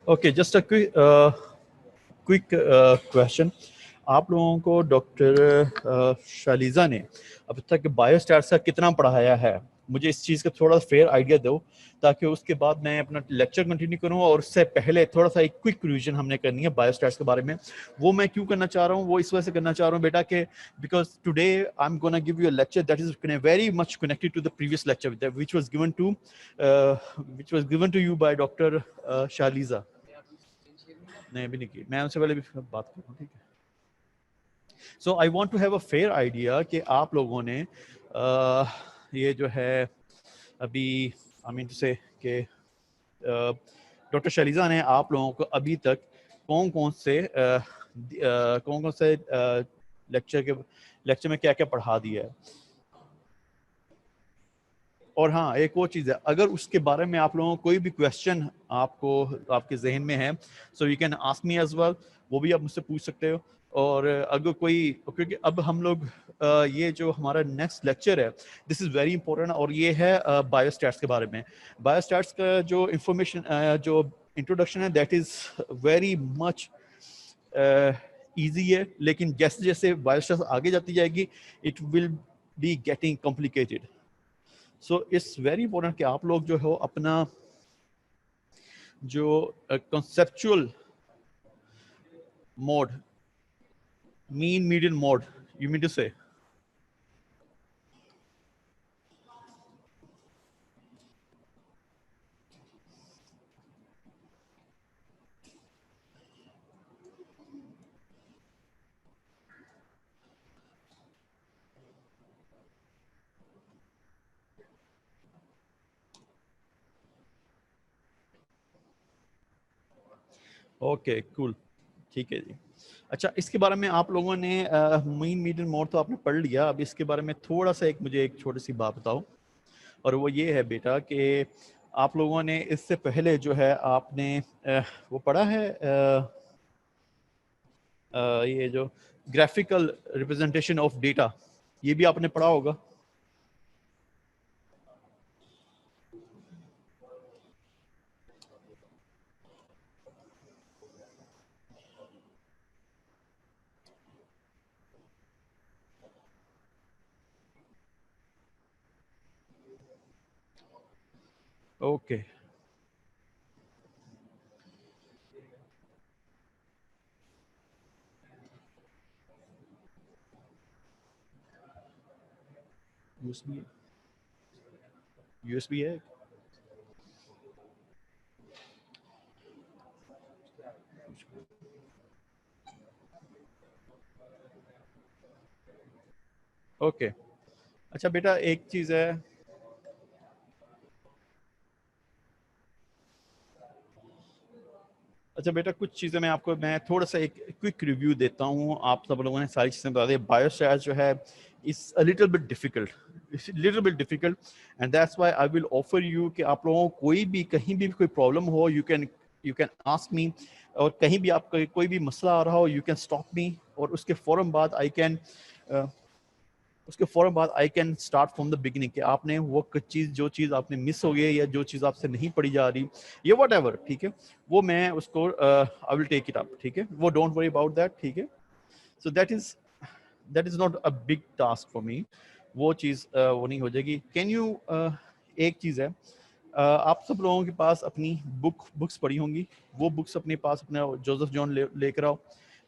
Okay, just a quick question. आप लोगों को डॉक्टर शालिजा ने अब तक बायोस्टैट्स का कितना पढ़ाया है? मुझे इस चीज़ का थोड़ा फेयर आइडिया दो, ताकि उसके बाद मैं अपना लेक्चर कंटिन्यू करूं। और उससे पहले थोड़ा सा एक क्विक रिवीजन हमने करनी है बायोस्टैट्स के बारे में। वो मैं क्यों करना चाह रहा हूँ, वो इस वजह से करना चाह रहा हूँ बेटा के because today I am gonna give you a lecture that is very much connected to the previous lecture which was given to you by doctor Shalija. नहीं, अभी नहीं की, मैं उनसे पहले भी बात कर रहा हूँ, ठीक है। So I want to have a fair idea कि आप लोगों ने ये जो है अभी आई मीन टू से कि डॉक्टर शलीजा ने आप लोगों को अभी तक कौन कौन से लेक्चर में क्या क्या पढ़ा दिया है। और हाँ, एक और चीज़ है, अगर उसके बारे में आप लोगों को कोई भी क्वेश्चन आपको आपके जहन में है, so you can ask me as well, वो भी आप मुझसे पूछ सकते हो। और अगर कोई, क्योंकि अब हम लोग ये जो हमारा नेक्स्ट लेक्चर है, दिस इज़ वेरी इंपॉर्टेंट, और ये है बायोस्टैट्स के बारे में। बायोस्टैट्स का जो इंफॉर्मेशन, जो इंट्रोडक्शन है, that is very much easy है, लेकिन जैसे जैसे बायोस्टैट्स आगे जाती जाएगी, it will be getting complicated. So it's very important कि आप लोग जो हो अपना जो conceptual mode, mean median mode, you mean to say, okay cool, ठीक है जी। अच्छा, इसके बारे में आप लोगों ने मीन मीडियन मोड तो आपने पढ़ लिया, अब इसके बारे में थोड़ा सा मुझे एक छोटी सी बात बताओ। और वो ये है बेटा कि आप लोगों ने इससे पहले जो है आपने वो पढ़ा है ये जो ग्राफिकल रिप्रेजेंटेशन ऑफ डेटा, ये भी आपने पढ़ा होगा। ओके, यूएसबी, यूएसबी है। ओके, अच्छा बेटा एक चीज है, अच्छा बेटा कुछ चीज़ें मैं थोड़ा सा एक क्विक रिव्यू देता हूँ। आप सब लोगों ने सारी चीज़ें बता दी। बायोस्टैट जो है is a little bit difficult, and that's why I will offer you कि आप लोगों को कोई भी कहीं भी कोई प्रॉब्लम हो, यू कैन आस्क मी। और कहीं भी आपका कोई भी मसला आ रहा हो, यू कैन स्टॉप मी, और उसके फौरन बाद I can start from the beginning कि आपने वो चीज़, जो चीज़ आपने मिस हो गई या जो चीज़ आपसे नहीं पढ़ी जा रही, ये वट एवर, ठीक है, वो मैं उसको I will take it up, ठीक है, वो डोंट वरी अबाउट दैट, ठीक है। So that is not a big task for me, वो चीज़ वो नहीं हो जाएगी। कैन यू एक चीज़ है, आप सब लोगों के पास अपनी बुक्स पढ़ी होंगी, वो बुक्स अपने पास अपने जोसेफ जॉन लेकर आओ,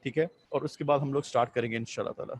ठीक है, और उसके बाद हम लोग स्टार्ट करेंगे इंशाल्लाह ताला।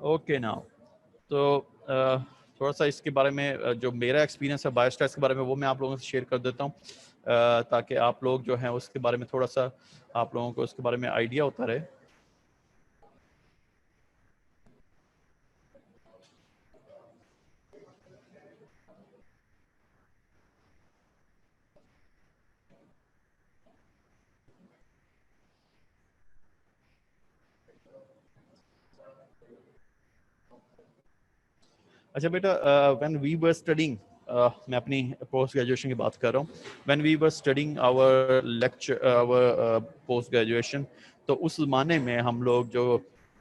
ओके नाउ, तो थोड़ा सा इसके बारे में जो मेरा एक्सपीरियंस है बायोस्टैट्स के बारे में वो मैं आप लोगों से शेयर कर देता हूँ, ताकि आप लोग जो हैं उसके बारे में थोड़ा सा आप लोगों को उसके बारे में आइडिया होता रहे। अच्छा बेटा, व्हेन वी वर स्टडिंग, मैं अपनी पोस्ट ग्रेजुएशन की बात कर रहा हूँ, when we were studying our lecture our post graduation, तो उस ज़माने में हम लोग जो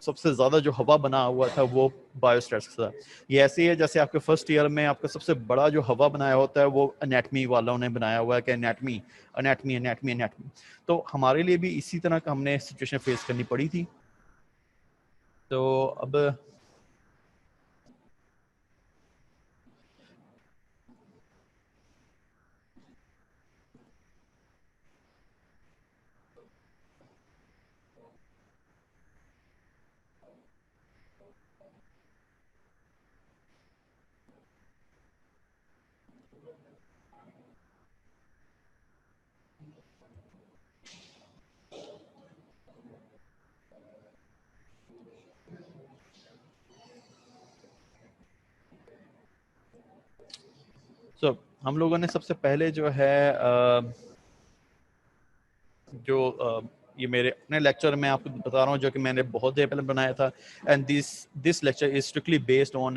सबसे ज़्यादा जो हवा बना हुआ था वो बायोस्टैट्स था। ये ऐसे ही है जैसे आपके फर्स्ट ईयर में आपका सबसे बड़ा जो हवा बनाया होता है वो एनेटमी वालों ने बनाया हुआ है कि एनेटमी एनेटमी एनेटमी एनेटमी। तो हमारे लिए भी इसी तरह का हमने सिचुएशन फेस करनी पड़ी थी। तो अब हम लोगों ने सबसे पहले जो है ये मेरे अपने लेक्चर में आपको बता रहा हूँ जो कि मैंने बहुत देर पहले बनाया था, and this lecture is strictly based on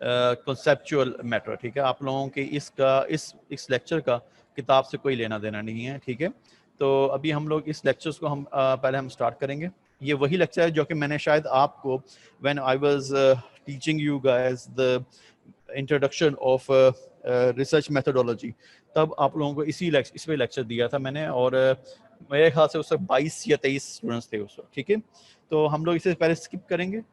conceptual matter. ठीक है, आप लोगों के इस लेक्चर का किताब से कोई लेना देना नहीं है। ठीक है, तो अभी हम लोग इस लेक्चर्स को पहले हम स्टार्ट करेंगे। ये वही लेक्चर है जो कि मैंने शायद आपको when I was teaching you guys the introduction of research methodology, तब आप लोगों को इस पे लेक्चर दिया था मैंने, और मेरे ख्याल से उस वक्त 22 या 23 स्टूडेंट्स थे उस वक्त। ठीक है, तो हम लोग इसे पहले स्किप करेंगे।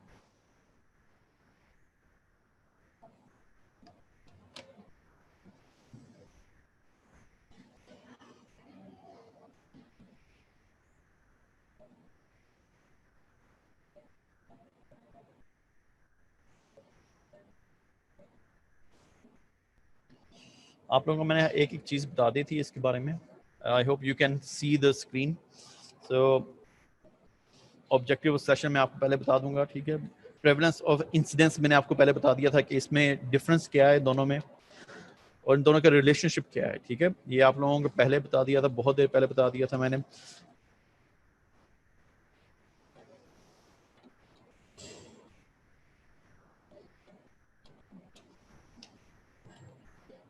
आप लोगों को मैंने एक एक चीज़ बता दी थी इसके बारे में। आई hope you can see the screen. So objective session में आपको पहले बता दूंगा। ठीक है, प्रेवलेंस ऑफ इंसिडेंट्स मैंने आपको पहले बता दिया था कि इसमें डिफरेंस क्या है दोनों में, और इन दोनों का रिलेशनशिप क्या है। ठीक है, ये आप लोगों को पहले बता दिया था, बहुत देर पहले बता दिया था मैंने।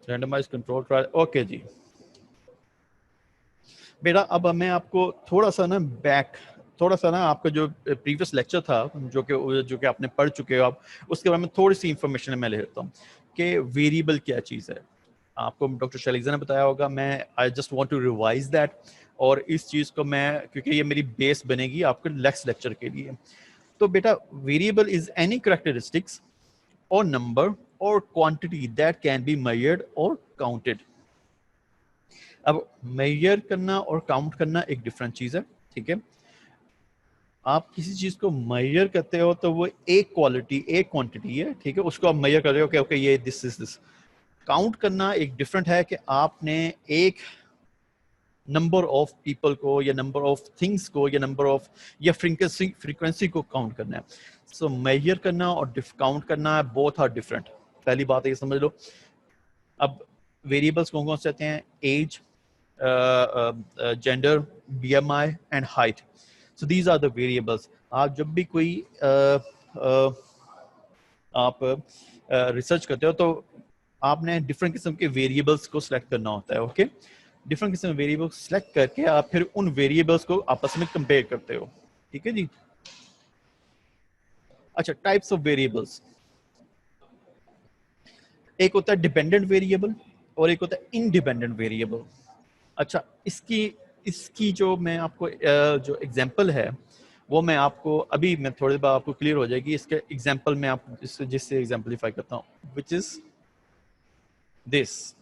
रैंडमाइज कंट्रोल ट्रायल, ओके जी बेटा। अब मैं आपको थोड़ा सा ना आपका जो प्रीवियस लेक्चर था जो कि आपने पढ़ चुके हो आप, उसके बारे में थोड़ी सी इंफॉर्मेशन मैं ले लेता हूँ कि वेरिएबल क्या चीज़ है। आपको डॉक्टर शैलीजा ने बताया होगा, मैं I just want to revise that, और इस चीज़ को मैं, क्योंकि ये मेरी बेस बनेगी आपके नेक्स्ट लेक्चर के लिए। तो बेटा, वेरिएबल इज एनी करेक्टरिस्टिक्स और नंबर और quantity that can be measured और काउंटेड। अब मेजर करना और काउंट करना एक डिफरेंट चीज है। ठीक है, आप किसी चीज को मेजर करते हो तो वो एक क्वालिटी एक क्वांटिटी है। ठीक है, उसको आप मेजर कर रहे हो कि ओके ये दिस इज दिस। काउंट करना एक डिफरेंट है कि आपने एक नंबर ऑफ पीपल को या नंबर ऑफ थिंग्स को या नंबर ऑफ या फ्रीक्वेंसी को काउंट करना है। सो मेजर करना और काउंट करना बोथ आर डिफरेंट। पहली बात है ये समझ लो। अब वेरिएबल्स कौन कौन से आते हैं? Age, gender, BMI and height. So these are the variables. आप जब भी कोई आप रिसर्च करते हो तो आपने डिफरेंट किस्म के वेरिएबल्स को सिलेक्ट करना होता है। ओके, डिफरेंट किस्म के वेरिएबल्स सिलेक्ट करके आप फिर उन वेरिएबल्स को आपस में कंपेयर करते हो। ठीक है जी। अच्छा, टाइप्स ऑफ वेरिएबल्स, एक होता है डिपेंडेंट वेरिएबल और एक होता है इंडिपेंडेंट वेरिएबल। अच्छा, इसकी इसकी जो मैं आपको जो एग्जांपल है वो मैं आपको अभी, मैं थोड़ी देर बाद आपको क्लियर हो जाएगी। इसके एग्जांपल मैं आप जिससे एग्जांपलीफाई करता हूँ, विच इज दिस।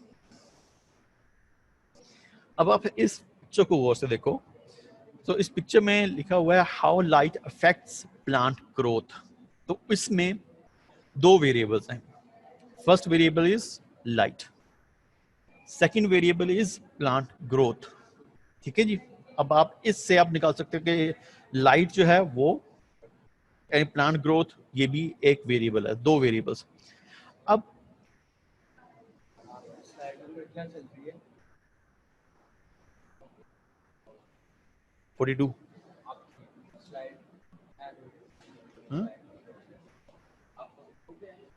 अब आप इस पिक्चर को गौर से देखो। तो इस पिक्चर में लिखा हुआ है how light affects plant growth. तो इसमें दो वेरिएबल्स हैं. First variable is light, second variable is plant growth. ठीक है जी. अब आप इससे आप निकाल सकते हो कि लाइट जो है वो प्लांट ग्रोथ, ये भी एक वेरिएबल है, दो वेरिएबल्स. अब क्या चल रही है 42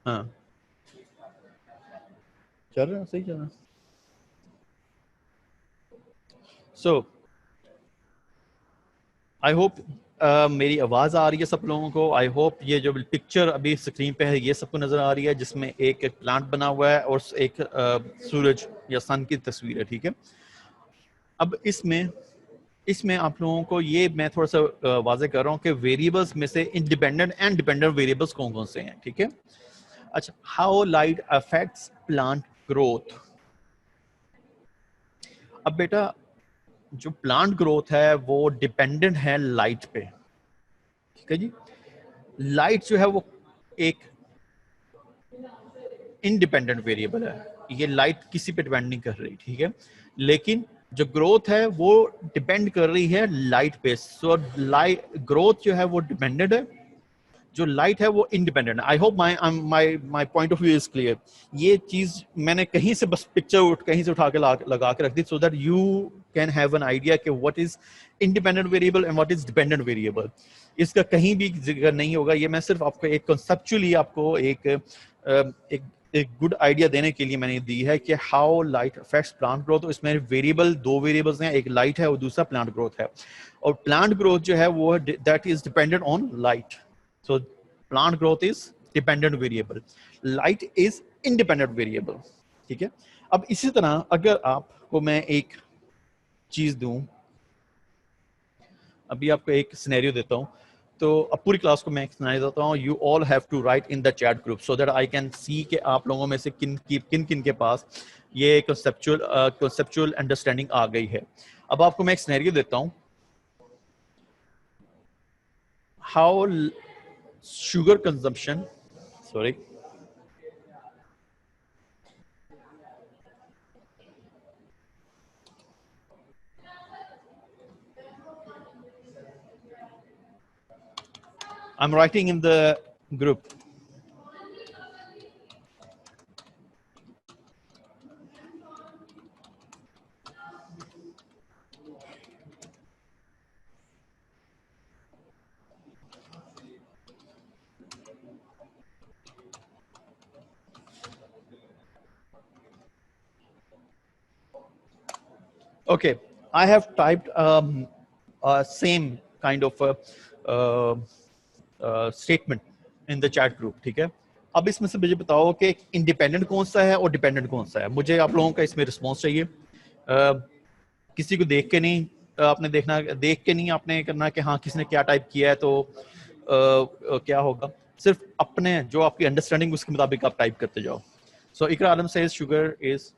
हाँ चल रहा है, सही चल रहा है. सो आई होप मेरी आवाज़ आ रही है सब लोगों को. आई होप ये जो पिक्चर अभी स्क्रीन पे है ये सबको नज़र आ रही है, जिसमें एक प्लांट बना हुआ है और एक सूरज या सन की तस्वीर है. ठीक है. अब इसमें आप लोगों को ये मैं थोड़ा सा वाजे कर रहा हूँ कि वेरिएबल्स में से इंडिपेंडेंट एंड डिपेंडेंट वेरिएबल्स कौन कौन से हैं. ठीक है. अच्छा, how light affects plant growth. अब बेटा जो प्लांट ग्रोथ है वो डिपेंडेंट है लाइट पे. ठीक है जी. लाइट जो है वो एक इंडिपेंडेंट वेरिएबल है, ये लाइट किसी पे डिपेंड नहीं कर रही. ठीक है. लेकिन जो ग्रोथ है वो डिपेंड कर रही है लाइट पे. सो लाइट ग्रोथ जो है वो डिपेंडेंट है, जो लाइट है वो इंडिपेंडेंट है. I hope my point of view is clear. ये चीज मैंने कहीं से बस पिक्चर कहीं से उठा के लगा के रख दी, so that you can have an idea कि what is independent variable and what is dependent variable. इसका कहीं भी जिक्र नहीं होगा. ये मैं सिर्फ आपको एक कंसेप्चुअली आपको एक गुड आइडिया देने के लिए मैंने दी है कि how light affects plant growth. इसमें वेरिएबल दो वेरिएबल्स हैं, एक लाइट है और दूसरा प्लांट ग्रोथ है. और प्लांट ग्रोथ जो है वो that is dependent on light. So plant growth is dependent variable. Light is independent variable. ठीक है. अब इसी तरह अगर आपको मैं एक चीज दूं, अभी आपको एक सिनेरियो देता हूं, तो अब पूरी क्लास को मैं एक सिनेरियो देता हूं. You all have to write in the chat group so that I can see कि आप लोगों में से किन किन के पास ये कंसेप्चुअल अंडरस्टैंडिंग आ गई है. अब आपको मैं एक सिनेरियो देता हूं. How sugar consumption, sorry, I'm writing in the group. Okay, I have typed same kind of statement in the chat group. ठीक है. अब इसमें से मुझे बताओ कि इंडिपेंडेंट कौन सा है और डिपेंडेंट कौन सा है. मुझे आप लोगों का इसमें रिस्पॉन्स चाहिए. किसी को देख के नहीं आपने देख के नहीं आपने करना कि हाँ किसने क्या टाइप किया है तो क्या होगा. सिर्फ अपने जो आपकी अंडरस्टैंडिंग उसके मुताबिक आप टाइप करते जाओ. So Iqra Alam says sugar is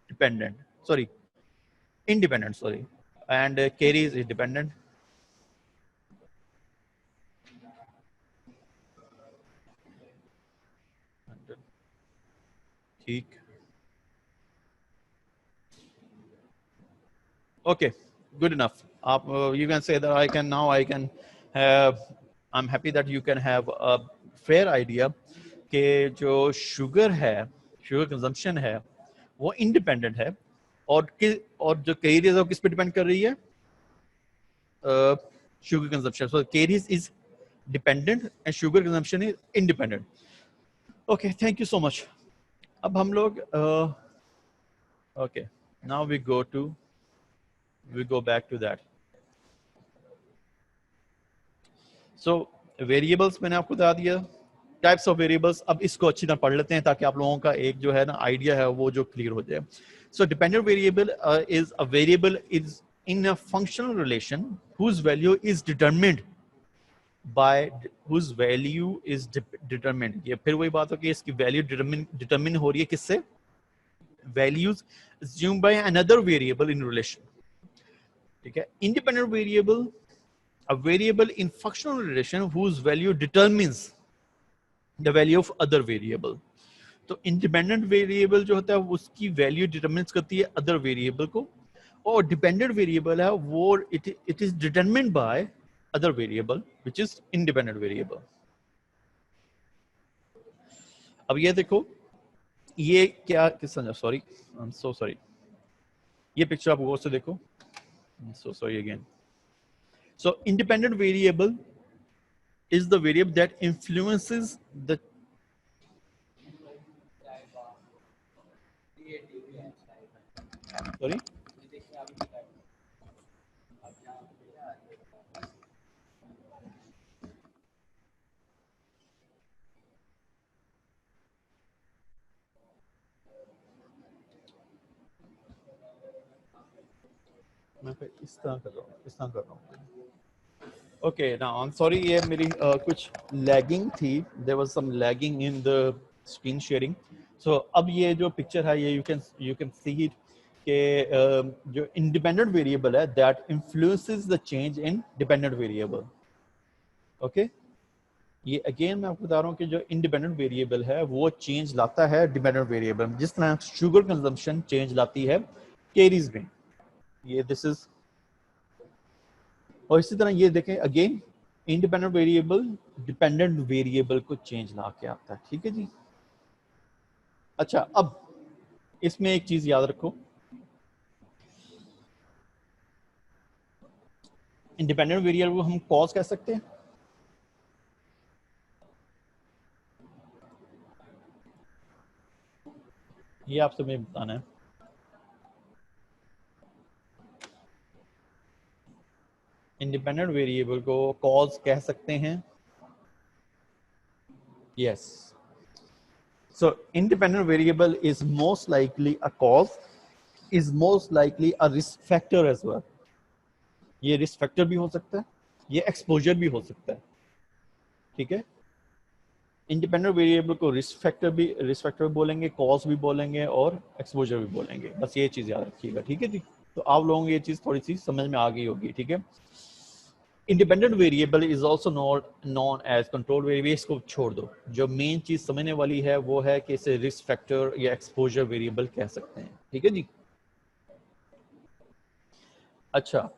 dependent, sorry, independent, sorry, and Kerry is independent. ठीक. Okay, good enough. You can say that I can have, I'm happy that you can have a fair idea कि जो sugar है, sugar consumption है वो independent है और जो carries है वो किस पे डिपेंड कर रही है, sugar consumption. So caries is dependent and sugar consumption is independent. Okay, thank you so much. अब हम लोग okay, now we go back to that. So variables मैंने आपको बता दिया, टाइप्स ऑफ वेरिएबल्स. अब इसको अच्छी तरह पढ़ लेते हैं ताकि आप लोगों का एक जो है ना आइडिया है वो जो क्लियर हो जाए. सो dependent variable is a variable is in a functional relation whose value is determined by whose value is determined. ये फिर वही बात हो कि इसकी वैल्यू डिटरमिन हो रही है किससे, values assumed by another variable in relation. ठीक है. Independent variable a variable in functional relation whose value determines the value of other variable. तो इंडिपेंडेंट वेरिएबल जो होता है उसकी वैल्यू डिटरमिन्स करती है अदर वेरिएबल को, और डिपेंडेंट वेरिएबल है वो it is determined by other variable which is independent variable. अब ये देखो, ये क्या किस, sorry I am so sorry, ये पिक्चर आप गौर से देखो. So sorry again. So independent variable is the variable that influences the sorry. मैं इस तरह कर रहा हूँ, इस तरह कर रहा हूँ. Okay, now I'm sorry, ये मेरी कुछ lagging थी. There was some lagging in the screen sharing. So अब ये जो picture है ये you can see it कि जो independent variable है that influences the change in dependent variable. Okay, ये अगेन मैं आपको बता रहा हूँ कि जो इंडिपेंडेंट वेरिएबल है वो चेंज लाता है डिपेंडेंट वेरिएबल में, जिस तरह शुगर कंजम्पशन चेंज लाती है कैरीज में. ये दिस इज, और इसी तरह ये देखें again independent variable dependent variable को चेंज ला के आता है. ठीक है जी. अच्छा, अब इसमें एक चीज याद रखो, इंडिपेंडेंट वेरिएबल को हम कॉज कह सकते हैं. ये आपसे मुझे बताना है. इंडिपेंडेंट वेरिएबल को कॉज कह सकते हैं. Yes. So independent variable is most likely a cause, is most likely a risk factor as well. ये risk factor भी हो सकता है, ये exposure भी हो सकता है. ठीक है. इंडिपेंडेंट वेरिएबल को रिस्क फैक्टर भी बोलेंगे, कॉज भी बोलेंगे और एक्सपोजर भी बोलेंगे. बस ये चीज याद रखिएगा. ठीक है जी. तो आप लोगों को ये चीज थोड़ी सी समझ में आ गई होगी. ठीक है. Independent variable is also known as control variable. इसको छोड़ दो, जो मेन चीज समझने वाली है वो है कि इसे रिस्क फैक्टर या एक्सपोजर वेरिएबल कह सकते हैं. ठीक है जी. अच्छा,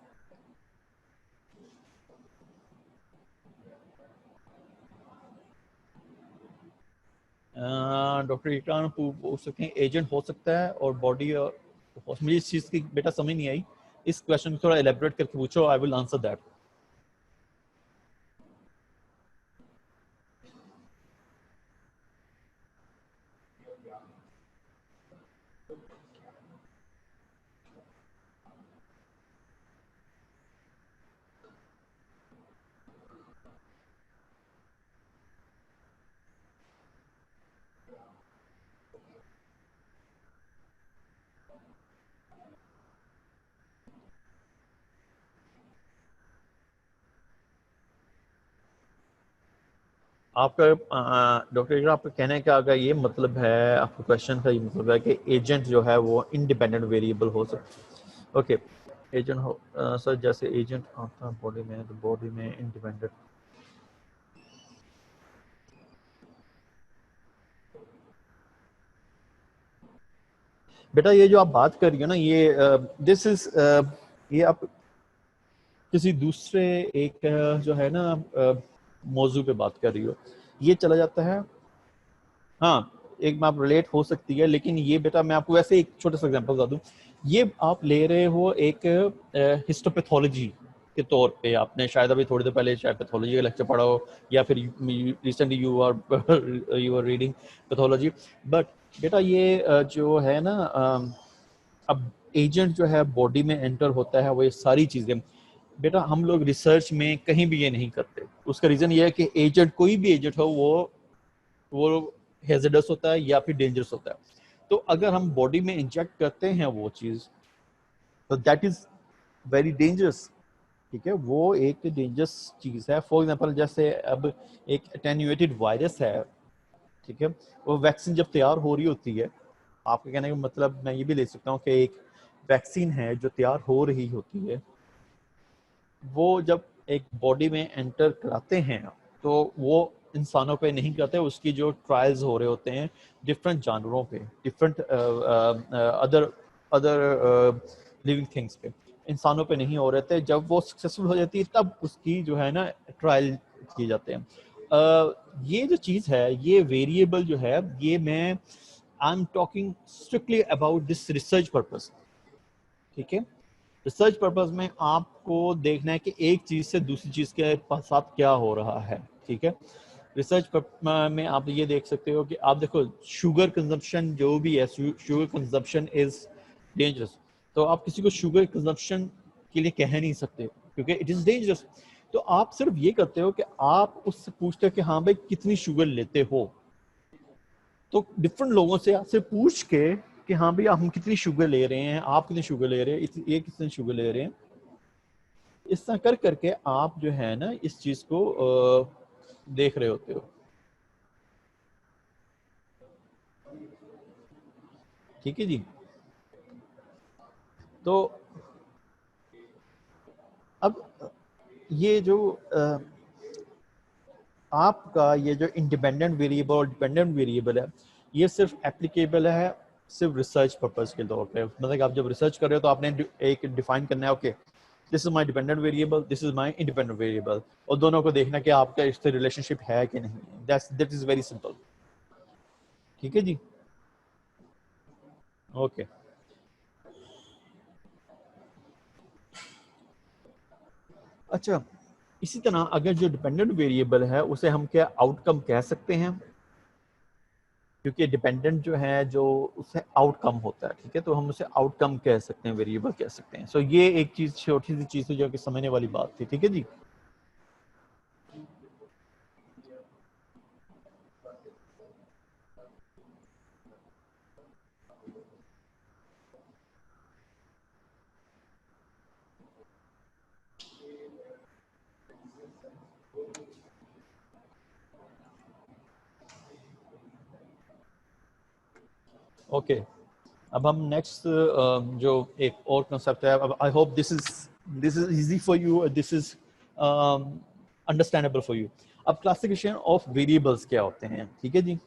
डॉक्टर इकराम पूछ सकते हैं एजेंट हो सकता है और बॉडी, और मुझे इस चीज की बेटा समझ नहीं आई. इस क्वेश्चन को थोड़ा एलेबोरेट करके पूछो. I will answer that. आपका डॉक्टर इकराम, आपका कहने का अगर ये मतलब है, आपका क्वेश्चन का ये मतलब है कि एजेंट जो है वो इंडिपेंडेंट वेरिएबल हो सकता है. ओके, एजेंट हो सर, जैसे एजेंट आता है बॉडी में, तो बॉडी में इंडिपेंडेंट. बेटा ये जो आप बात कर रही हो ना, ये दिस इज, ये आप किसी दूसरे एक जो है ना मौजू पे बात कर रही हो. ये चला जाता है, हाँ, एक में आप रिलेट हो सकती है, लेकिन ये बेटा मैं आपको वैसे एक छोटा सा एग्जांपल बता दूं. ये आप ले रहे हो एक हिस्टोपैथोलॉजी के तौर पे. आपने शायद अभी थोड़ी देर पहले शायद पैथोलॉजी का लेक्चर पढ़ा हो, या फिर recently you are reading pathology. But बेटा ये जो है ना, अब एजेंट जो है बॉडी में एंटर होता है, वो ये सारी चीजें बेटा हम लोग रिसर्च में कहीं भी ये नहीं करते. उसका रीजन ये है कि एजेंट, कोई भी एजेंट हो, वो हेजर्डस होता है या फिर डेंजरस होता है. तो अगर हम बॉडी में इंजेक्ट करते हैं वो चीज, तो दैट इज वेरी डेंजरस. ठीक है, वो एक डेंजरस चीज है. फॉर एग्जांपल जैसे अब एक एटेन्यूएटेड वायरस है. ठीक है, वो वैक्सीन जब तैयार हो रही होती है, आपके कहने का मतलब मैं ये भी ले सकता हूँ कि एक वैक्सीन है जो तैयार हो रही होती है, वो जब एक बॉडी में एंटर कराते हैं तो वो इंसानों पे नहीं करते, उसकी जो ट्रायल्स हो रहे होते हैं डिफरेंट जानवरों पे, different other other living things पे, इंसानों पे नहीं हो रहे थे। जब वो सक्सेसफुल हो जाती है तब उसकी जो है ना ट्रायल किए जाते हैं। ये जो चीज़ है, ये वेरिएबल जो है, ये मैं I am talking strictly about this research purpose, ठीक है। रिसर्च पर्पस में आपको देखना है कि एक चीज से दूसरी चीज के साथ क्या हो रहा है, ठीक है। रिसर्च में आप ये देख सकते हो कि आप देखो शुगर कंजम्पशन जो भी है, शुगर कंजम्पशन इज डेंजरस। तो आप किसी को शुगर कंजम्पशन के लिए कह नहीं सकते क्योंकि इट इज डेंजरस। तो आप सिर्फ ये करते हो कि आप उससे पूछते हो कि हाँ भाई कितनी शुगर लेते हो। तो डिफरेंट लोगों से आपसे पूछ के कि हाँ भैया हम कितनी शुगर ले रहे हैं, आप कितनी शुगर ले रहे हैं, ये कितनी शुगर ले रहे हैं, इस तरह कर करके आप जो है ना इस चीज को देख रहे होते हो, ठीक है जी। तो अब ये जो आपका ये जो इंडिपेंडेंट वेरिएबल और डिपेंडेंट वेरिएबल है, ये सिर्फ एप्लीकेबल है सिर्फ रिसर्च पर्पस के तौर पे। मतलब कि आप जब रिसर्च कर रहे हो तो आपने एक डिफाइन करना है, okay this is my dependent variable, this is my independent variable, और दोनों को देखना कि आपका इससे रिलेशनशिप है कि नहीं। दैट इज वेरी सिंपल, ठीक है जी, ओके। अच्छा, इसी तरह अगर जो डिपेंडेंट वेरिएबल है उसे हम क्या आउटकम कह सकते हैं, क्योंकि डिपेंडेंट जो है जो उससे आउटकम होता है, ठीक है, तो हम उसे आउटकम कह सकते हैं, वेरिएबल कह सकते हैं। सो ये एक चीज, छोटी सी चीज जो कि समझने वाली बात थी, ठीक है जी। ओके, अब हम नेक्स्ट जो एक और कंसेप्ट है, अब I hope this is easy for you, this is understandable for you. अब क्लासिफिकेशन ऑफ वेरिएबल्स क्या होते हैं, ठीक है जी।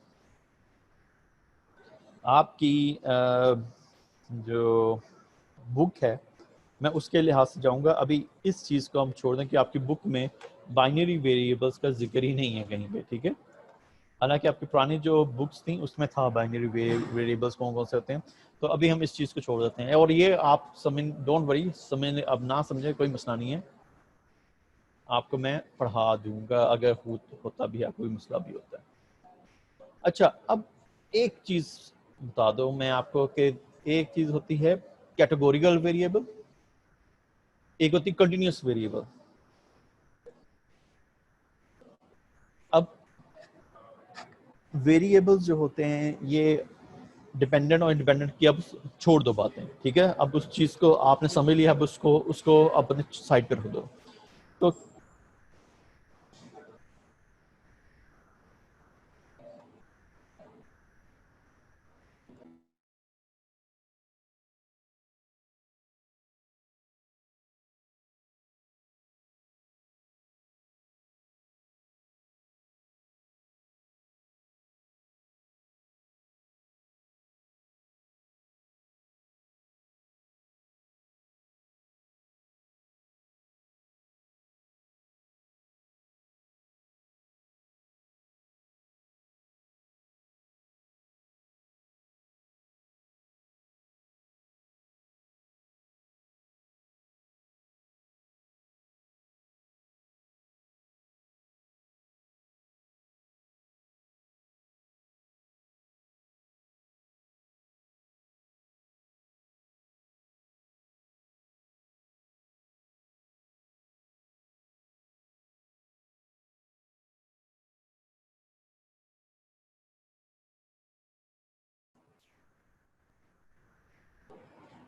आपकी जो बुक है मैं उसके लिहाज से जाऊंगा। अभी इस चीज़ को हम छोड़ दें कि आपकी बुक में बाइनरी वेरिएबल्स का जिक्र ही नहीं है कहीं पे, ठीक है। हालांकि आपकी पुरानी जो बुक्स थी उसमें था बाइनरी वेरिएबल्स कौन कौन से होते हैं। तो अभी हम इस चीज़ को छोड़ देते हैं, और ये आप समझ, डोंट वरी, समझ अब ना समझे कोई मसला नहीं है, आपको मैं पढ़ा दूंगा अगर होता भी है, कोई मसला भी होता है। अच्छा, अब एक चीज़ बता दो मैं आपको कि एक चीज़ होती है कैटेगोरिकल वेरिएबल, एक होती कंटिन्यूस वेरिएबल। अब वेरिएबल्स जो होते हैं ये डिपेंडेंट और इंडिपेंडेंट की अब छोड़ दो बातें, ठीक है। अब उस चीज को आपने समझ लिया, अब उसको उसको अपने साइड पर रख दो। तो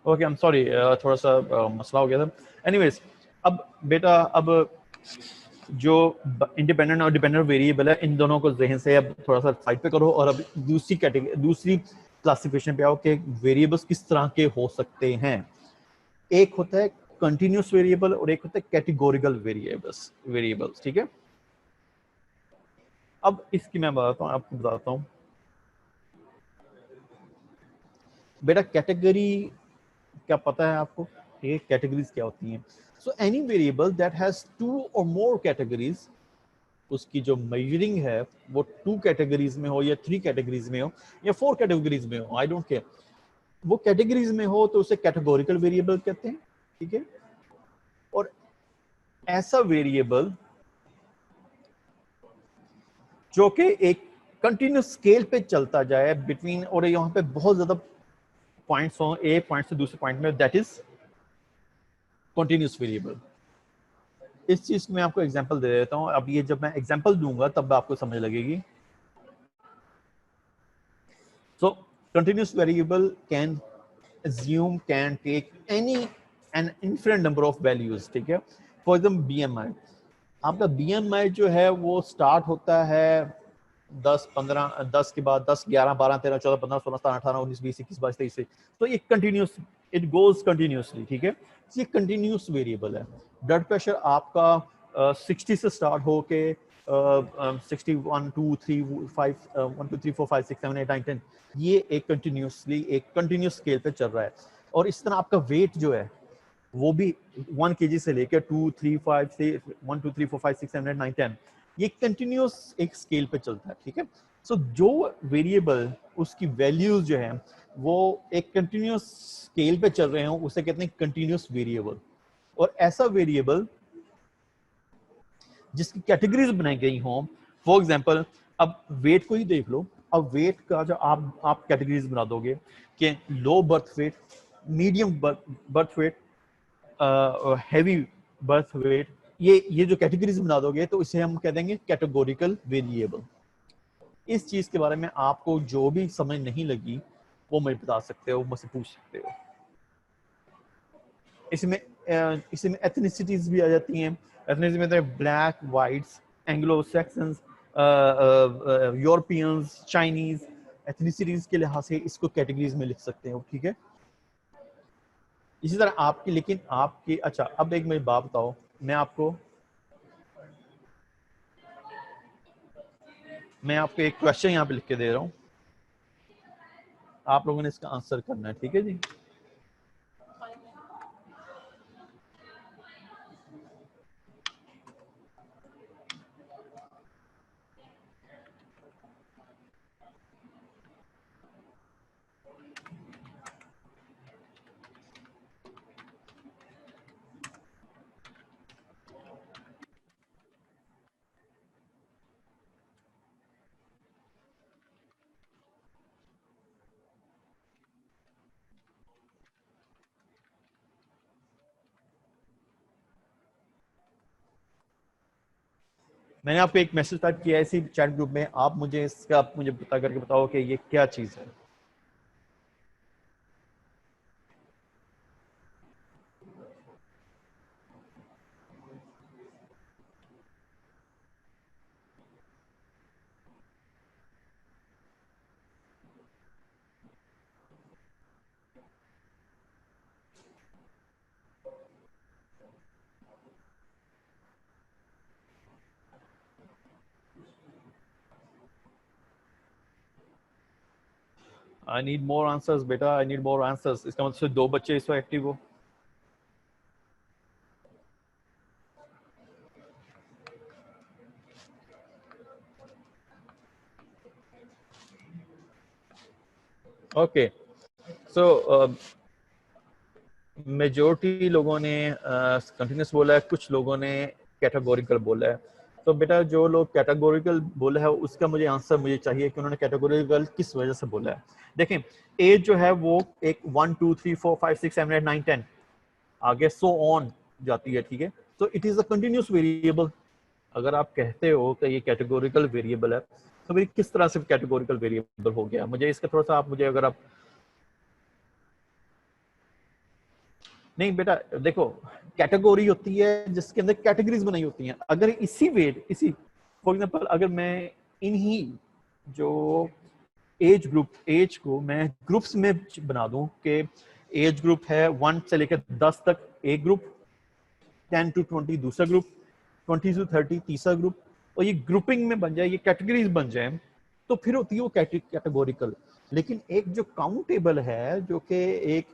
ओके, आई एम सॉरी, थोड़ा सा मसला हो गया था। एनीवेज, अब बेटा, अब जो इंडिपेंडेंट और डिपेंडेंट वेरिएबल है इन दोनों को जहन से अब थोड़ा सा साइड पे करो, और अब दूसरी कैटेगरी, दूसरी क्लासिफिकेशन पे आओ कि वेरिएबल्स किस तरह के हो सकते हैं। एक होता है कंटिन्यूस वेरिएबल और एक होता है कैटेगोरिकल वेरिएबल्स, ठीक है। अब इसकी मैं बताता हूँ, आपको बताता हूँ बेटा। कैटेगरी क्या पता है आपको, ये कैटेगरीज क्या होती हैं? So any variable that has 2 और मोर कैटेगरीज, उसकी जो मेजरिंग है वो 2 कैटेगरीज में हो या 3 कैटेगरीज में हो या 4 कैटेगरीज में हो, आई डोंट केयर, वो कैटेगरीज में हो तो उसे कैटेगोरिकल वेरिएबल कहते हैं, ठीक है। और ऐसा वेरिएबल जो कि एक कंटिन्यूस स्केल पे चलता जाए बिटवीन, और यहाँ पे बहुत ज्यादा पॉइंट्स हो एक पॉइंट से दूसरे पॉइंट में, दैट इज कंटिन्यूस वेरिएबल। इस चीज में आपको एग्जांपल दे देता हूं। अब ये जब मैं एग्जांपल दूंगा तब आपको समझ लगेगी। So continuous variable can assume, can take any an infinite number of values, ठीक है। फॉर एग्जाम्पल BMI, आपका BMI जो है वो स्टार्ट होता है 10, 15, 10 के बाद 10, 11, 12, 13, 14, 15, 16, 17, 18, 19, 20, 21, 22, 23 से, तो ये कंटिन्यूस, इट गोज कंटिन्यूसली, ठीक है। ये कंटिन्यूस वेरिएबल है। ब्लड प्रेशर आपका 60 से स्टार्ट होके 60, 1, 2, 3, 5, 1, 2, 3, 4, 5, 6, 7, 8, 9, 10, ये एक कंटिन्यूस स्केल पे चल रहा है। और इस तरह आपका वेट जो है वो भी 1 kg से लेकर 2, 3, 5 से 1, 2, 3, 4, 5, 6, 7, 8, 9, 10, ये कंटिन्यूस एक स्केल पे चलता है, ठीक है। सो जो वेरिएबल उसकी वैल्यूज जो है वो एक कंटिन्यूस स्केल पे चल रहे हो उसे कहते हैं कंटिन्यूस वेरिएबल। और ऐसा वेरिएबल जिसकी कैटेगरीज बनाई गई हों, फॉर एग्जांपल अब वेट को ही देख लो। अब वेट का जो आप कैटेगरीज बना दोगे कि लो birth wait, medium birth weight, heavy birth weight, ये जो कैटेगरीज बना दोगे तो इसे हम कह देंगे कैटेगोरिकल वेरिएबल। इस चीज के बारे में आपको जो भी समझ नहीं लगी वो मुझे बता सकते हो, मुझसे पूछ सकते हो। इसमें एथनिसिटीज भी आ जाती हैं। एथनिसिटी में तो black, whites, Anglo Saxons, Europeans, Chinese, ethnicities के लिहाज से इसको कैटेगरीज में लिख सकते हो, ठीक है। इसी तरह आपकी, लेकिन आपकी, अच्छा अब एक मेरी बात बताओ, मैं आपको एक क्वेश्चन यहाँ पे लिख के दे रहा हूँ, आप लोगों ने इसका आंसर करना है, ठीक है जी। मैंने आपको एक मैसेज टाइप किया है इसी चैट ग्रुप में, आप मुझे इसका मुझे बता करके बताओ कि ये क्या चीज है। आई नीड मोर आंसर्स बेटा, आई नीड मोर आंसर्स। इसका मतलब सिर्फ 2 बच्चे इस वक्त एक्टिव हो। ओके, सो मेजोरिटी लोगों ने कंटिन्यूस बोला है, कुछ लोगों ने कैटेगोरिकल बोला है। तो बेटा जो लोग कैटेगोरिकल बोला है उसका मुझे आंसर मुझे चाहिए कि उन्होंने कैटेगोरिकल किस वजह से बोला है। देखें, एज जो है वो एक 1, 2, 3, 4, 5, 6, 7, 8, 9, 10 आगे सो ऑन जाती है, ठीक है। तो it is a continuous variable. अगर आप कहते हो कि ये कैटेगोरिकल वेरिएबल है तो भाई किस तरह से कैटेगोरिकल वेरिएबल हो गया, मुझे इसका थोड़ा सा आप मुझे अगर आप, नहीं बेटा देखो, कैटेगरी होती है जिसके अंदर कैटेगरीज बनाई होती हैं। अगर इसी फॉर एग्जांपल अगर मैं इन्हीं जो एज को मैं ग्रुप्स में बना दूं कि एज ग्रुप है 1 से लेकर 10 तक एक ग्रुप, 10 to 20 दूसरा ग्रुप, 20 to 30 तीसरा ग्रुप, और ये ग्रुपिंग में बन जाए, ये कैटेगरीज बन जाए, तो फिर होती है वो कैटेगोरिकल। लेकिन एक जो काउंटेबल है, जो कि एक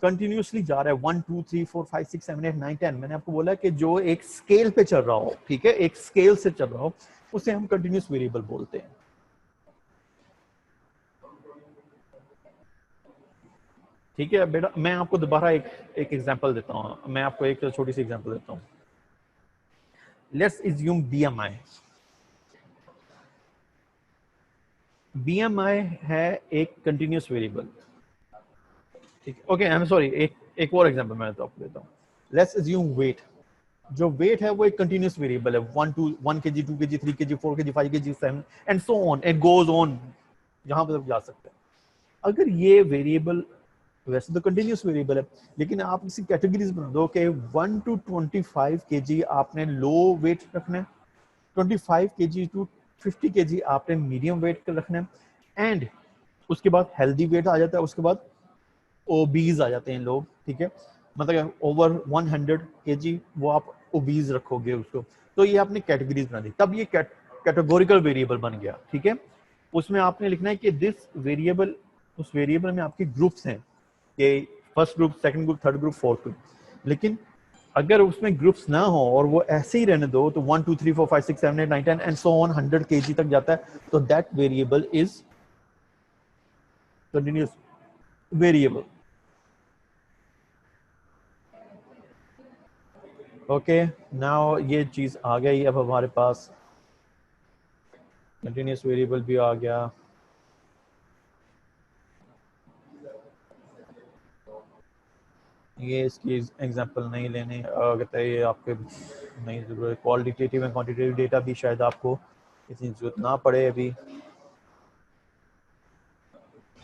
कंटिन्यूसली जा रहा है 1 2 3 4 5 6 7 8 9 10, मैंने आपको बोला कि जो एक स्केल पे चल रहा हो, ठीक है, एक स्केल से चल रहा हो, उसे हम कंटिन्यूस वेरिएबल बोलते हैं। ठीक है बेटा, मैं आपको दोबारा एक एग्जांपल देता हूँ, मैं आपको एक छोटी सी एग्जांपल देता हूँ। Let's assume BMI. बीएमआई है एक कंटिन्यूस वेरिएबल, ठीक है, ओके, आई एम सॉरी, एक और एग्जांपल मैं तो आपको देता हूँ। Let's assume weight. जो वेट है वो एक कंटिन्यूस वेरिएबल है, 1 kg 2 kg 3 kg 4 kg 5 kg 7 and so on, it goes on, जहां पर जा सकते हैं। अगर ये वेरिएबल वैसे तो कंटिन्यूस वेरिएबल है, लेकिन आप इसी कैटेगरीज बना दो कि 1 to 25 kg आपने लो वेट रखना है, 25 kg to 50 kg आपने मीडियम वेट कर रखना है, एंड उसके बाद हेल्दी वेट आ जाता है, उसके बाद ओबीज आ जाते हैं लोग, ठीक है, मतलब ओवर 100 kg वो आप ओबीज रखोगे उसको। तो ये आपने कैटेगरीज बना दी, तब ये कैटेगोरिकल वेरिएबल बन गया, ठीक है। उसमें आपने लिखना है कि दिस वेरिएबल, उस वेरिएबल में आपके ग्रुप्स हैं, कि first group, second group, third group, fourth group. लेकिन अगर उसमें ग्रुप्स ना हो और वो ऐसे ही रहने दो, तो 1 2 3 4 5 6 7 8 9 10 एंड सो ऑन 100 kg तक जाता है, तो that variable is continuous variable. Okay, now ये चीज आ गई, अब हमारे पास कंटिन्यूस वेरिएबल भी आ गया। ये इसकी एग्जांपल नहीं लेने, अगर ये आपके नहीं जरूरत, क्वालिटेटिव एंड क्वांटिटेटिव डेटा भी शायद आपको इतनी जरूरत ना पड़े अभी।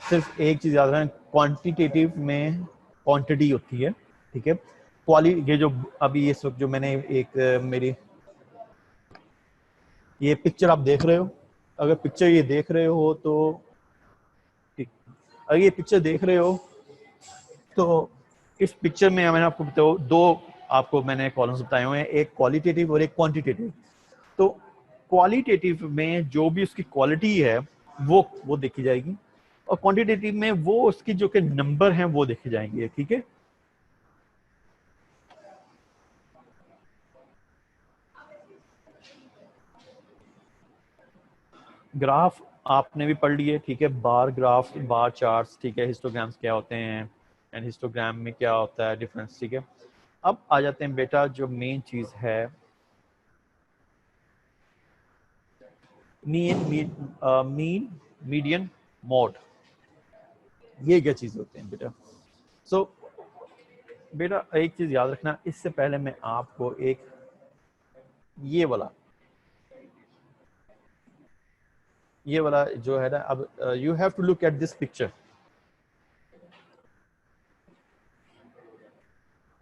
सिर्फ एक चीज याद रखें, क्वांटिटेटिव में क्वांटिटी होती है, ठीक है। ये जो अभी इस वक्त जो मैंने एक मेरी ये पिक्चर आप देख रहे हो, अगर पिक्चर ये देख रहे हो तो ठीक, अगर ये पिक्चर देख रहे हो तो इस पिक्चर में मैंने आपको बताओ दो, आपको मैंने कॉलम्स बताए हुए हैं, एक क्वालिटेटिव और एक क्वांटिटेटिव। तो क्वालिटेटिव में जो भी उसकी क्वालिटी है वो देखी जाएगी, और क्वांटिटेटिव में वो उसकी जो कि नंबर हैं वो देखे जाएंगे, ठीक है। ग्राफ आपने भी पढ़ लिए, ठीक है, बार ग्राफ, बार चार्ट्स, ठीक है, हिस्टोग्राम्स क्या होते हैं एंड हिस्टोग्राम में क्या होता है डिफरेंस, ठीक है। अब आ जाते हैं बेटा जो मेन चीज है, मीन मीडियन मोड। ये क्या चीज होते हैं बेटा? सो बेटा एक चीज याद रखना, इससे पहले मैं आपको एक ये वाला जो है ना, अब you have to look at this picture.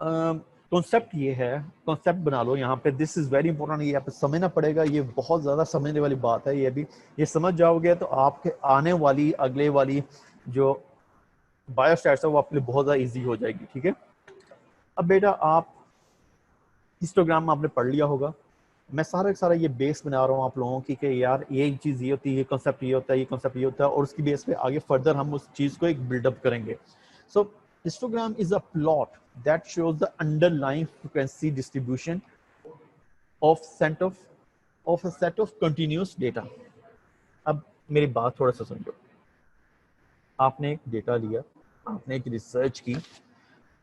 Concept ये है, कॉन्सेप्ट बना लो यहाँ पे, दिस इज वेरी इंपॉर्टेंट, ये आप समझना पड़ेगा, ये बहुत ज्यादा समझने वाली बात है। ये भी ये समझ जाओगे तो आपके आने वाली अगले वाली जो बायोस्टैट्स है वो आपके लिए बहुत ज्यादा इजी हो जाएगी, ठीक है। अब बेटा आप हिस्टोग्राम आपने पढ़ लिया होगा, मैं सारा ये बेस बना रहा हूँ आप लोगों की कि यार ये चीज ये होती है, ये कॉन्सेप्ट ये होता है, ये कॉन्सेप्ट ये होता है, और उसकी बेस पे आगे फर्दर हम उस चीज को एक बिल्डअप करेंगे। So histogram is a plot that shows the underlying frequency distribution of a set of continuous data। अब मेरी बात थोड़ा सा समझो, आपने एक डेटा लिया, आपने एक रिसर्च की,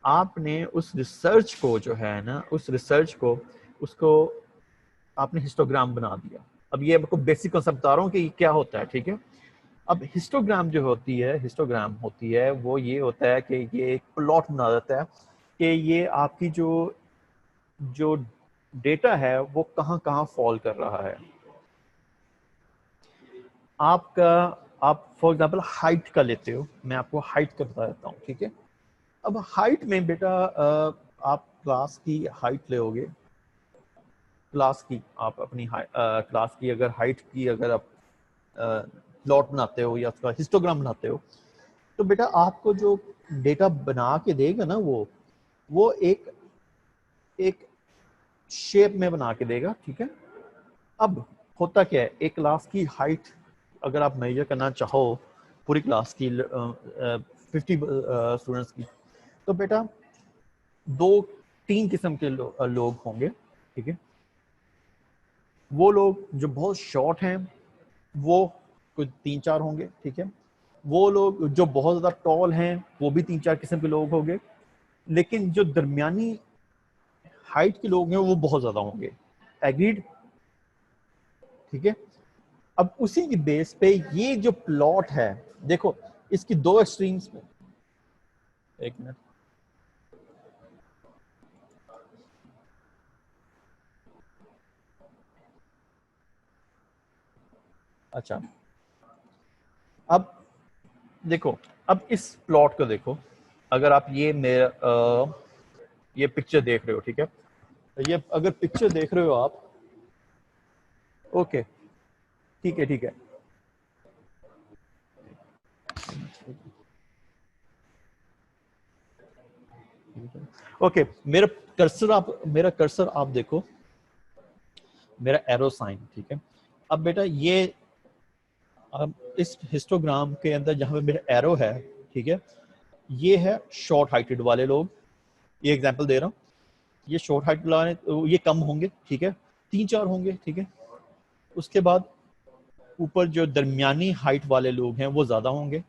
आपने उस रिसर्च को जो है ना, उस रिसर्च को उसको आपने हिस्टोग्राम बना दिया। अब ये आपको बेसिक कॉन्सेप्ट बता रहा हूँ कि ये क्या होता है, ठीक है। अब हिस्टोग्राम जो होती है, हिस्टोग्राम होती है वो ये होता है कि ये एक प्लॉट बना देता है कि ये आपकी जो जो डेटा है वो कहाँ कहाँ फॉल कर रहा है। आपका आप फॉर एग्जांपल हाइट का लेते हो, मैं आपको हाइट का बता देता हूँ, ठीक है। अब हाइट में बेटा आप क्लास की हाइट लोगे, क्लास की आप अपनी क्लास की अगर हाइट की अगर आप प्लॉट बनाते हो या उसका हिस्टोग्राम बनाते हो, तो बेटा आपको जो डेटा बना के देगा ना वो एक एक शेप में बना के देगा, ठीक है। अब होता क्या है, एक क्लास की हाइट अगर आप मेजर करना चाहो पूरी क्लास की 50 स्टूडेंट्स की, तो बेटा दो तीन किस्म के लोग होंगे, ठीक है। वो लोग जो बहुत शॉर्ट हैं वो कुछ 3-4 होंगे, ठीक है। वो लोग जो बहुत ज्यादा टॉल हैं वो भी 3-4 किस्म के लोग होंगे, लेकिन जो दरमियानी हाइट के लोग हैं वो बहुत ज्यादा होंगे। एग्रीड, ठीक है। अब उसी की बेस पे ये जो प्लॉट है, देखो इसकी दो एक्सट्रीम्स में, एक मिनट, अच्छा अब देखो, अब इस प्लॉट को देखो, अगर आप ये मेरा ये पिक्चर देख रहे हो, ठीक है। ये अगर पिक्चर देख रहे हो आप, ओके, ठीक है, ठीक है। ओके, मेरा कर्सर आप देखो, मेरा एरो साइन, ठीक है। अब बेटा ये अब इस हिस्टोग्राम के अंदर जहां पे मेरा एरो है, ठीक है, ये है शॉर्ट हाइटेड वाले लोग, ये एग्जांपल दे रहा हूँ। ये शॉर्ट हाइट वाले ये कम होंगे, ठीक है, 3-4 होंगे, ठीक है। उसके बाद ऊपर जो दरमियानी हाइट वाले लोग हैं वो ज्यादा होंगे,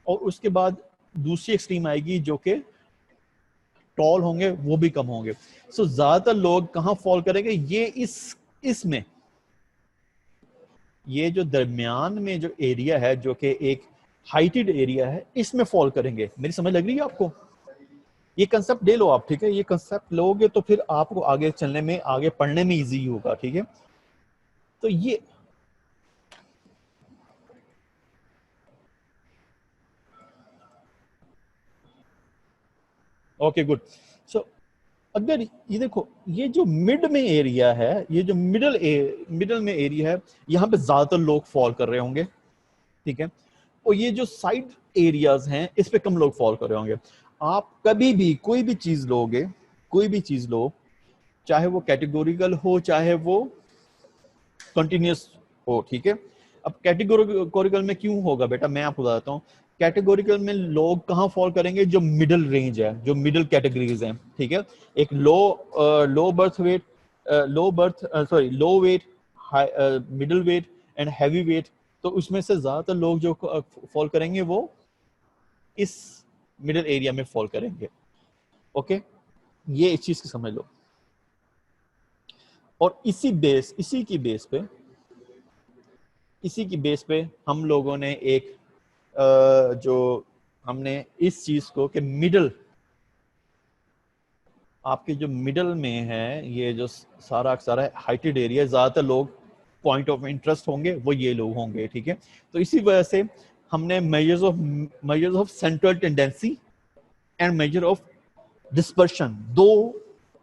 और उसके बाद दूसरी एक्सट्रीम आएगी जो कि टॉल होंगे, वो भी कम होंगे। सो ज्यादातर लोग कहाँ फॉल करेंगे, ये इसमें, ये जो दरमियान में जो एरिया है जो कि एक हाइटेड एरिया है, इसमें फॉल करेंगे। मेरी समझ लग रही है आपको? ये कंसेप्ट ले लो आप, ठीक है। ये कंसेप्ट लोगे तो फिर आपको आगे चलने में, आगे पढ़ने में इजी होगा, ठीक है। तो ये ओके, गुड। सो अगर ये देखो, ये जो मिड में एरिया है, ये जो मिडल में एरिया है, यहाँ पे ज्यादातर लोग फॉल कर रहे होंगे, ठीक है। और ये जो साइड एरियाज हैं इस पे कम लोग फॉल कर रहे होंगे। आप कभी भी कोई भी चीज लोगे, कोई भी चीज लो, चाहे वो कैटेगोरिकल हो चाहे वो कंटिन्यूस हो, ठीक है। अब कैटेगोरिकल में क्यों होगा बेटा, मैं आपको बताता हूँ। कैटेगोरिकल में लोग कहाँ फॉल करेंगे, जो मिडिल रेंज है, जो मिडिल कैटेगरीज हैं, ठीक है। एक low birth weight, low birth sorry low weight, middle weight and heavy weight, तो उसमें से ज्यादातर लोग जो फॉल करेंगे वो इस मिडिल एरिया में फॉल करेंगे, ओके। ये इस चीज की समझ लो। और इसी की बेस पे हम लोगों ने एक जो हमने इस चीज को कि मिडल, आपके जो मिडल में है, ये जो सारा सारा हाइटेड एरिया, ज्यादातर लोग पॉइंट ऑफ इंटरेस्ट होंगे वो ये लोग होंगे, ठीक है। तो इसी वजह से हमने measures of central tendency and measure of dispersion, दो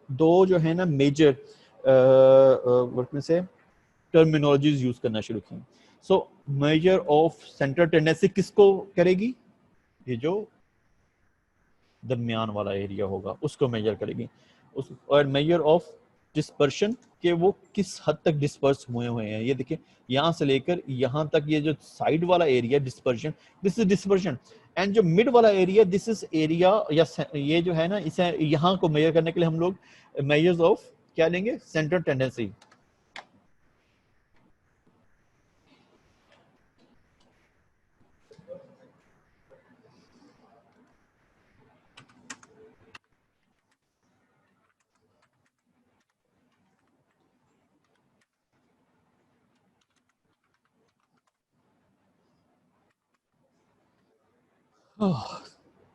दो जो है ना मेजर वर्ड में से टर्मिनोलॉजीज यूज करना शुरू की। So measure of central tendency किसको करेगी, ये जो दरमियान वाला एरिया होगा उसको मेजर करेगी। और मेजर ऑफ डिस्पर्शन के वो किस हद तक डिस्पर्स हुए हुए हैं, ये देखिए यहाँ से लेकर यहाँ तक, ये जो साइड वाला area dispersion, this is dispersion. And जो मिड वाला एरिया, दिस इज एरिया, या ये जो है ना, इसे यहाँ को मेजर करने के लिए हम लोग मेजर्स ऑफ क्या लेंगे, सेंट्रल टेंडेंसी।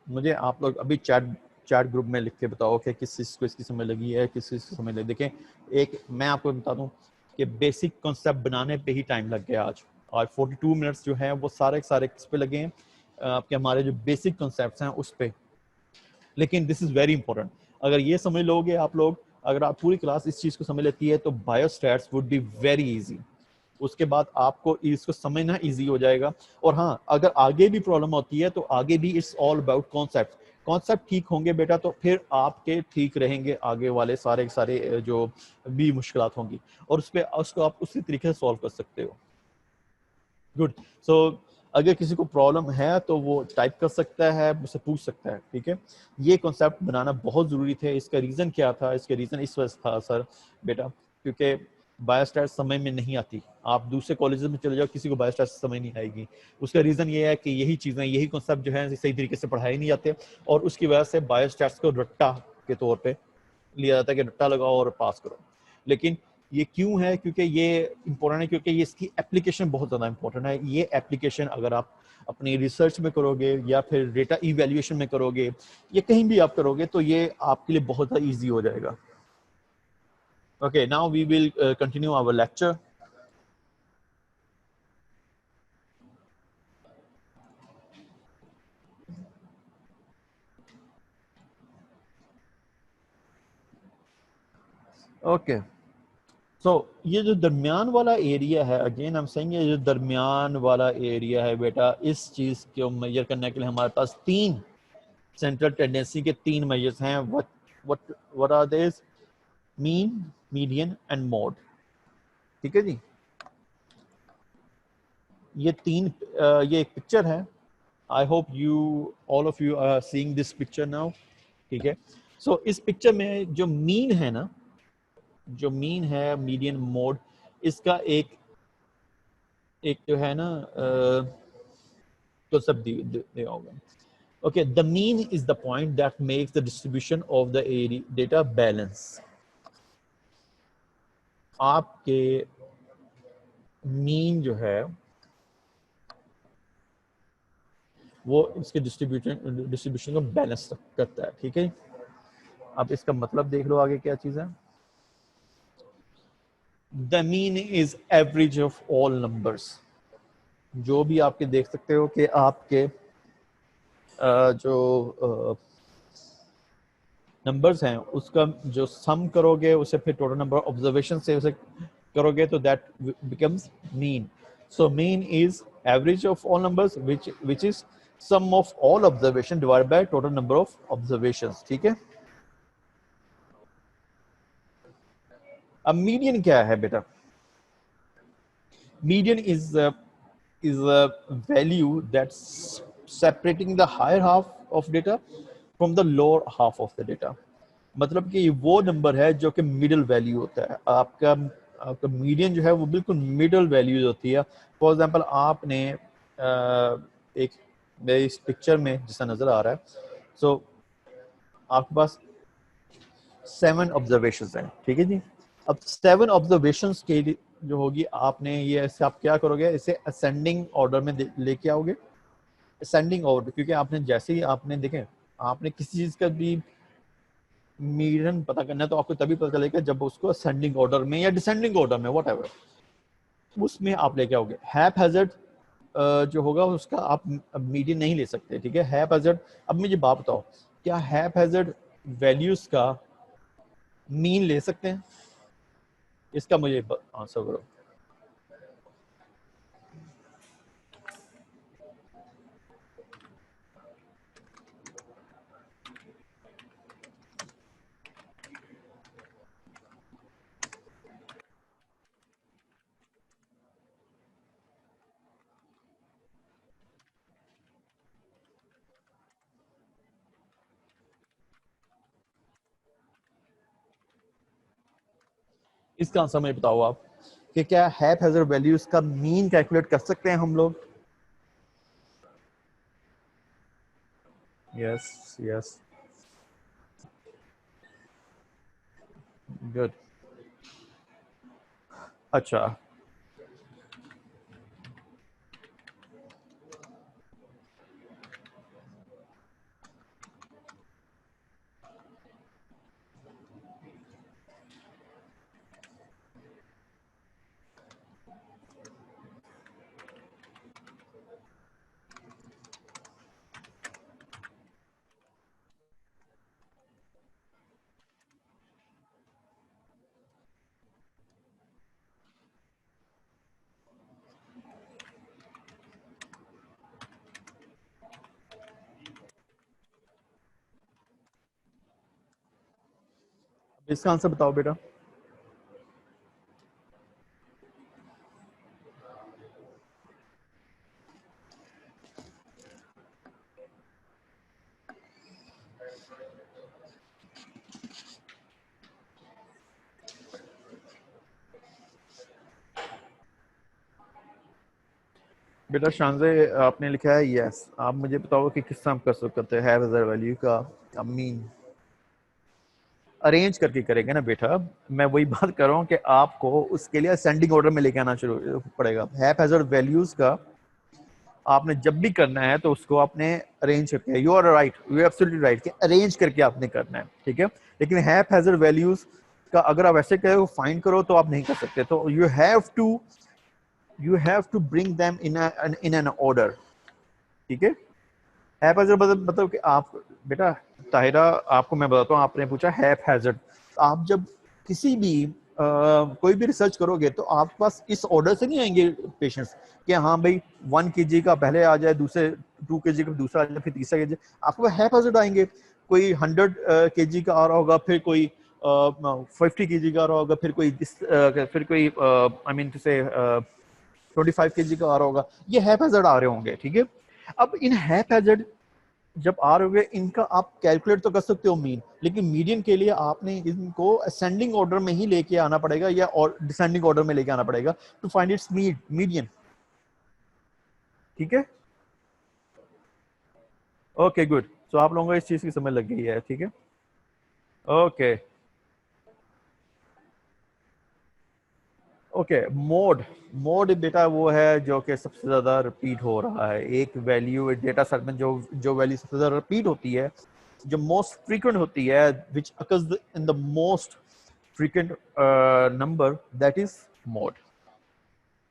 मुझे आप लोग अभी चैट चैट ग्रुप में लिख के बताओ कि किस चीज़ को इसकी समझ लगी है, किस चीज़ को समझ लगी। देखें, एक मैं आपको बता दूं कि बेसिक कॉन्सेप्ट बनाने पे ही टाइम लग गया आज, और 42 मिनट्स जो है वो सारे सारे किस पे लगे हैं, आपके हमारे जो बेसिक कॉन्सेप्ट्स हैं उस पे। लेकिन दिस इज़ वेरी इंपॉर्टेंट, अगर ये समझ लोगे आप लोग, अगर आप पूरी क्लास इस चीज़ को समझ लेती है तो biostats would be very easy. उसके बाद आपको इसको समझना इजी हो जाएगा। और हाँ, अगर आगे भी प्रॉब्लम होती है तो आगे भी it's all about concept. Concept ठीक होंगे बेटा तो फिर आपके ठीक रहेंगे आगे वाले सारे सारे जो भी मुश्किलात होंगी, और उस पर उसको आप उसी तरीके से सॉल्व कर सकते हो। गुड। सो अगर किसी को प्रॉब्लम है तो वो टाइप कर सकता है, मुझसे पूछ सकता है, ठीक है। ये कॉन्सेप्ट बनाना बहुत ज़रूरी थे। इसका रीज़न क्या था? इसका रीज़न इस वजह था सर बेटा, क्योंकि बायोस्टैट समय में नहीं आती। आप दूसरे कॉलेजेस में चले जाओ, किसी को बायोस्टैट समय नहीं आएगी। उसका रीज़न ये है कि यही चीज़ें, यही कॉन्सेप्ट जो है सही तरीके से पढ़ाए नहीं जाते, और उसकी वजह से बायोस्टैट्स को रट्टा के तौर पर लिया जाता है कि रट्टा लगाओ और पास करो। लेकिन ये क्यों है? क्योंकि ये इंपॉर्टेंट है, क्योंकि ये इसकी एप्लीकेशन बहुत ज़्यादा इंपॉर्टेंट है। ये एप्लीकेशन अगर आप अपनी रिसर्च में करोगे या फिर डेटा इवैल्यूएशन में करोगे या कहीं भी आप करोगे तो ये आपके लिए बहुत ज़्यादा ईजी हो जाएगा। Okay, now we will continue our lecture. Okay, so ये जो दरमियान वाला एरिया है, अगेन हम सेइंग, ये जो दरमियान वाला एरिया है बेटा, इस चीज़ को मेजर करने के लिए हमारे पास तीन सेंट्रल टेंडेंसी के तीन मेजर्स हैं। What are this? Mean, median and mode. ठीक है जी। ये तीन ये एक पिक्चर है। I hope you all of you are seeing this picture now. ठीक है। सो इस पिक्चर में जो मीन है ना, जो मीन है, मीडियन, मोड, इसका एक एक जो है ना तो सब दिया होगा। Okay, the mean is the point that makes the distribution of the area data balance. आपके मीन जो है वो इसके डिस्ट्रीब्यूशन को बैलेंस करता है। ठीक है, अब इसका मतलब देख लो आगे क्या चीज है। The mean is average of all numbers. जो भी आपके देख सकते हो कि आपके जो नंबर्स हैं उसका जो सम करोगे उसे फिर टोटल नंबर ऑब्जर्वेशन से उसे करोगे तो that becomes mean. So mean is average of all numbers which is sum of all observation divided by total number of observations। ठीक है। अब मीडियन क्या है बेटा? Median is a value that's separating the higher half of data from the lower half of the data। मतलब कि वो number है जो कि मिडिल वैल्यू होता है। आपका आपका मीडियन जो है वो बिल्कुल मिडिल वैल्यूज होती है। फॉर एग्जांपल आपने एक मेरे इस पिक्चर में जैसा नजर आ रहा है, सो आपके पास 7 ऑब्जर्वेशंस हैं। ठीक है जी। अब 7 ऑब्जर्वेशंस के लिए जो होगी, आपने ये ऐसे आप क्या करोगे, इसे असेंडिंग ऑर्डर में लेके आओगे। असेंडिंग ऑर्डर, क्योंकि आपने जैसे ही आपने देखें, आपने किसी चीज का भी मीडियन पता करना है तो आपको तभी पता चलेगा जब उसको असेंडिंग ऑर्डर में या डिसेंडिंग ऑर्डर में व्हाटएवर उसमें आप लेके आओगे। हैप हैजर्ड जो होगा उसका आप मीडियन नहीं ले सकते। ठीक है, हैप हैजर्ड। अब मुझे बात बताओ, क्या हैप हैजर्ड वैल्यूज का मीन ले सकते हैं? इसका मुझे आंसर करो। इसका आंसर मुझे बताओ आप कि क्या हैप हैजर्ड वैल्यूज का मीन कैलकुलेट कर सकते हैं हम लोग? Yes, yes, good. अच्छा, इसका आंसर बताओ बेटा। बेटा शानजे आपने लिखा है यस। आप मुझे बताओ कि किस तरह हम कर सकते हैं हैव एज अ वैल्यू का मीन अरेंज करके करेंगे ना बेटा। मैं वही बात कर रहा हूँ कि आपको उसके लिए असेंडिंग ऑर्डर में लेके आना शुरू पड़ेगा। हैव एज अ वैल्यूज का आपने जब भी करना है तो उसको आपने अरेंज करके, you are right, you are absolutely right कि अरेंज करके आपने करना है, ठीक है। लेकिन हैव हैजर वैल्यूज का अगर आप ऐसे कहो फाइंड करो तो आप नहीं कर सकते। तो you have to bring them in an order, ठीक है। हैव हैजर मतलब कि आप बेटा ताहिरा, आपको मैं बताता हूँ, आपने पूछा हैव हैजर्ड। आप जब किसी भी कोई भी रिसर्च करोगे तो आपके पास इस ऑर्डर से नहीं आएंगे पेशेंट्स कि हाँ भाई 1 kg का पहले आ जाए, दूसरे 2 kg का दूसरा आ जाए, फिर तीसरा kg। आपको हैव हैजर्ड आएंगे। कोई 100 kg का आ रहा होगा, फिर कोई 50 kg का आ रहा होगा, फिर कोई आई मीन टू से 25 kg का आ रहा होगा। ये हैव हैजर्ड आ रहे होंगे, ठीक है। अब इन हैव हैजर्ड जब आ रहे होंगे इनका आप कैलकुलेट तो कर सकते हो मीन, लेकिन मीडियन के लिए आपने इनको असेंडिंग ऑर्डर में ही लेके आना पड़ेगा या और डिसेंडिंग ऑर्डर में लेके आना पड़ेगा टू फाइंड इट्स मीडियन, ठीक है। Okay good. सो आप लोगों को इस चीज की समझ लग गई है, ठीक है। Okay okay. मोड मोड बेटा वो है जो कि सबसे ज्यादा रिपीट हो रहा है। एक वैल्यू डेटा सेट में जो जो वैल्यू सबसे ज्यादा रिपीट होती है, जो मोस्ट फ्रीक्वेंट होती है, which occurs in the most frequent number, that is mode.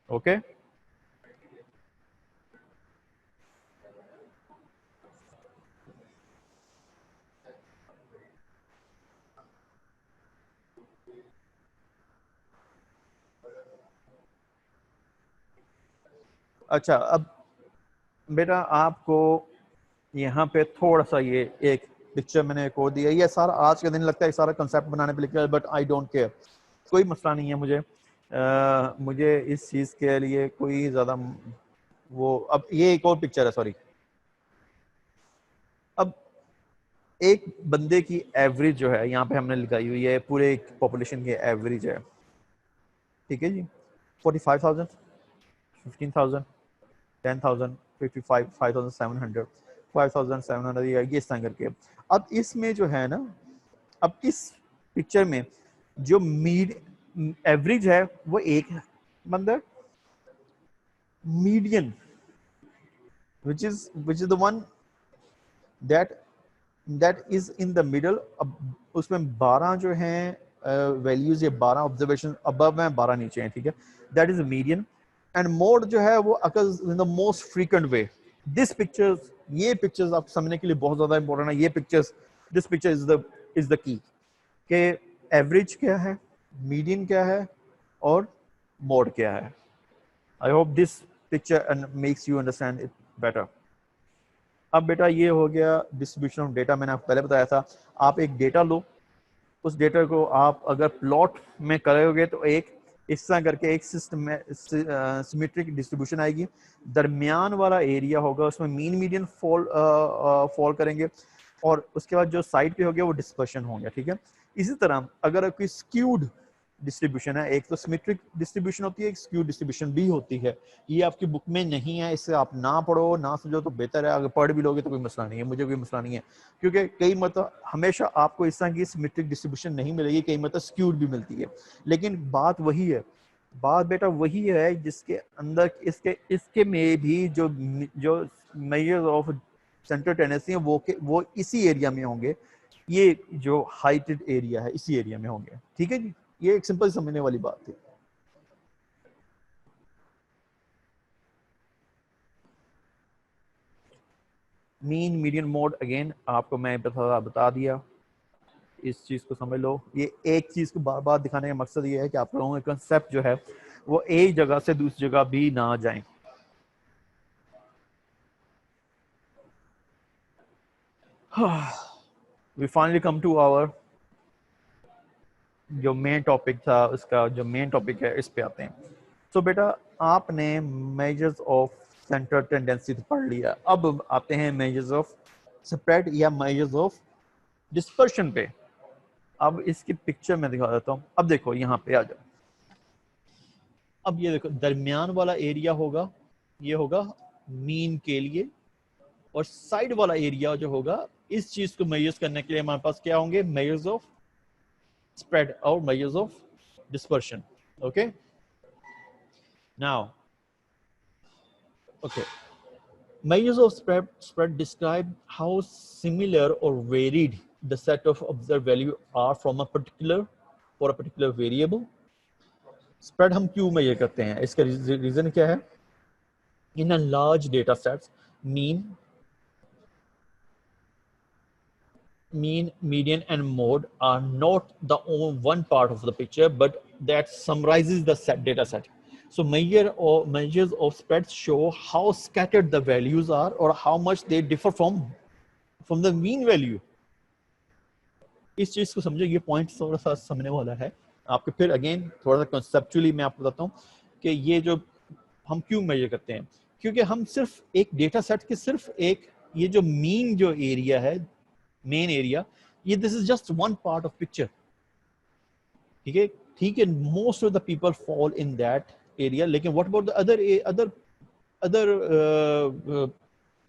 Okay. अच्छा अब बेटा आपको यहाँ पे थोड़ा सा ये एक पिक्चर मैंने को दिया। ये सारा आज के दिन लगता है सारा कंसेप्ट बनाने पे लिखा है, बट आई डोंट केयर, कोई मसला नहीं है मुझे। मुझे इस चीज के लिए कोई ज्यादा वो। अब ये एक और पिक्चर है, सॉरी। अब एक बंदे की एवरेज जो है यहाँ पे हमने लिखाई हुई है, पूरे पॉपुलेशन की एवरेज है, ठीक है जी। 45,000, 15,000, 10,000, 55, 5,700, 5,700, ये इस तरह करके। अब इसमें जो है ना, अब इस पिक्चर में जो मीड एवरेज है वो एक है, मतलब median which is the one that that is in the middle. अब उसमें 12 जो हैं वैल्यूज, ये 12 ऑब्जर्वेशन अबव हैं, 12 नीचे हैं, ठीक है। That is median. And mode जो है वो occurs in the most frequent way. This pictures, ये पिक्चर्स आप समझने के लिए बहुत ज्यादा इंपॉर्टेंट है। ये pictures, this picture is the key कि एवरेज क्या है, मीडियन क्या है और मोड क्या है। I hope this picture makes you understand it better. अब बेटा ये हो गया डिस्ट्रीब्यूशन ऑफ डेटा, मैंने आपको पहले बताया था। आप एक डेटा लो, उस डेटा को आप अगर प्लॉट में करोगे तो एक इस तरह करके एक सिमेट्रिक डिस्ट्रीब्यूशन आएगी। दरमियान वाला एरिया होगा उसमें मीन मीडियन फॉल करेंगे, और उसके बाद जो साइड पे हो गया वो डिस्पर्शन होंगे, ठीक है। इसी तरह अगर कोई स्क्यूड डिस्ट्रीब्यूशन है, एक तो सिमेट्रिक डिस्ट्रीब्यूशन होती है, एक स्क्यूड डिस्ट्रीब्यूशन भी होती है। ये आपकी बुक में नहीं है, इससे आप ना पढ़ो ना समझो तो बेहतर है। अगर पढ़ भी लोगे तो कोई मसला नहीं है, मुझे कोई मसला नहीं है, क्योंकि कई मतलब हमेशा आपको इस तरह की सिमेट्रिक डिस्ट्रीब्यूशन नहीं मिलेगी, कई मतलब स्क्यूड भी मिलती है। लेकिन बात वही है, बात बेटा वही है जिसके अंदर इसके इसके में भी जो जो मेजर्स ऑफ सेंट्रल टेंडेंसी है वो इसी एरिया में होंगे। ये जो हाइटेड एरिया है इसी एरिया में होंगे, ठीक है जी। ये एक सिंपल समझने वाली बात थी। मीन मीडियन मोड अगेन आपको मैं बता दिया, इस चीज को समझ लो। ये एक चीज को बार बार दिखाने का मकसद ये है कि आप लोगों का कंसेप्ट जो है वो एक जगह से दूसरी जगह भी ना जाए। We finally come to our जो मेन टॉपिक था, उसका जो मेन टॉपिक है, इस पे आते हैं। तो बेटा आपने मेजर्स ऑफ सेंट्रल टेंडेंसी तो पढ़ लिया, अब आते हैं मेजर्स ऑफ स्प्रेड या मेजर्स ऑफ डिस्पर्शन पे। अब इसकी पिक्चर मैं दिखा देता हूँ। अब देखो यहाँ पे आ जाओ। अब ये देखो दरमियान वाला एरिया होगा, ये होगा मीन के लिए, और साइड वाला एरिया जो होगा, इस चीज को मेजर्स करने के लिए हमारे पास क्या होंगे, मेजर्स ऑफ स्प्रेड और measures of dispersion. Okay, now okay, measures of spread describe how similar or varied the set of observed value are from a particular for a particular variable. Spread हम क्यों measure करते हैं, इसका reason क्या है? In a large data sets, mean, median and mode are not the one part of the picture, but that summarizes the data set. So measures of spreads show how scattered the values are or how much they differ from the mean value. इस चीज को समझो, ये point थोड़ा सा समझने वाला है आपके। फिर अगेन थोड़ा सा कंसेप्चुअली मैं आपको बताता हूँ कि ये जो हम क्यों मेजर करते हैं, क्योंकि हम सिर्फ एक डेटा सेट के सिर्फ एक ये जो मीन जो एरिया है, मेन एरिया, ये this is just one part of picture. ठीक है, ठीक है, most of the people fall in that area, लेकिन what about the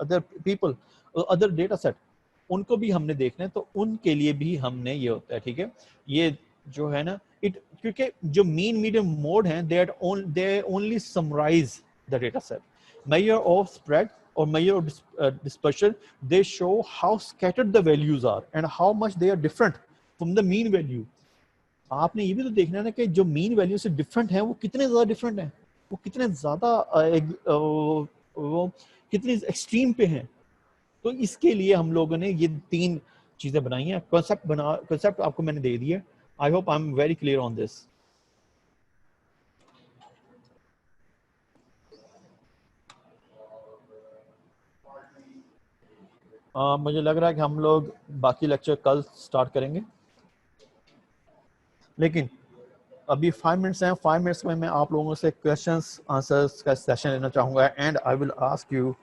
other people, other data set, उनको भी हमने देखना है, तो उनके लिए भी हमने ये होता है। ठीक है, ये जो है ना, क्योंकि जो मीन मीडियन मोड है, they only summarise the data set. Measure of spread or measure of dispersion, they show how scattered the values are and how much they are different from the mean value. आपने ये भी तो देखना है ना कि जो मीन वैल्यू से डिफरेंट है वो कितने ज्यादा डिफरेंट है, वो कितने ज्यादा वो कितनी एक्सट्रीम पे हैं। तो इसके लिए हम लोगों ने ये 3 चीजें बनाई हैं। कॉन्सेप्ट आपको मैंने दे दिया। I hope I am very clear on this. मुझे लग रहा है कि हम लोग बाकी लेक्चर कल स्टार्ट करेंगे, लेकिन अभी 5 मिनट्स हैं। 5 मिनट्स में मैं आप लोगों से क्वेश्चंस आंसर्स का सेशन लेना चाहूंगा, and I will ask you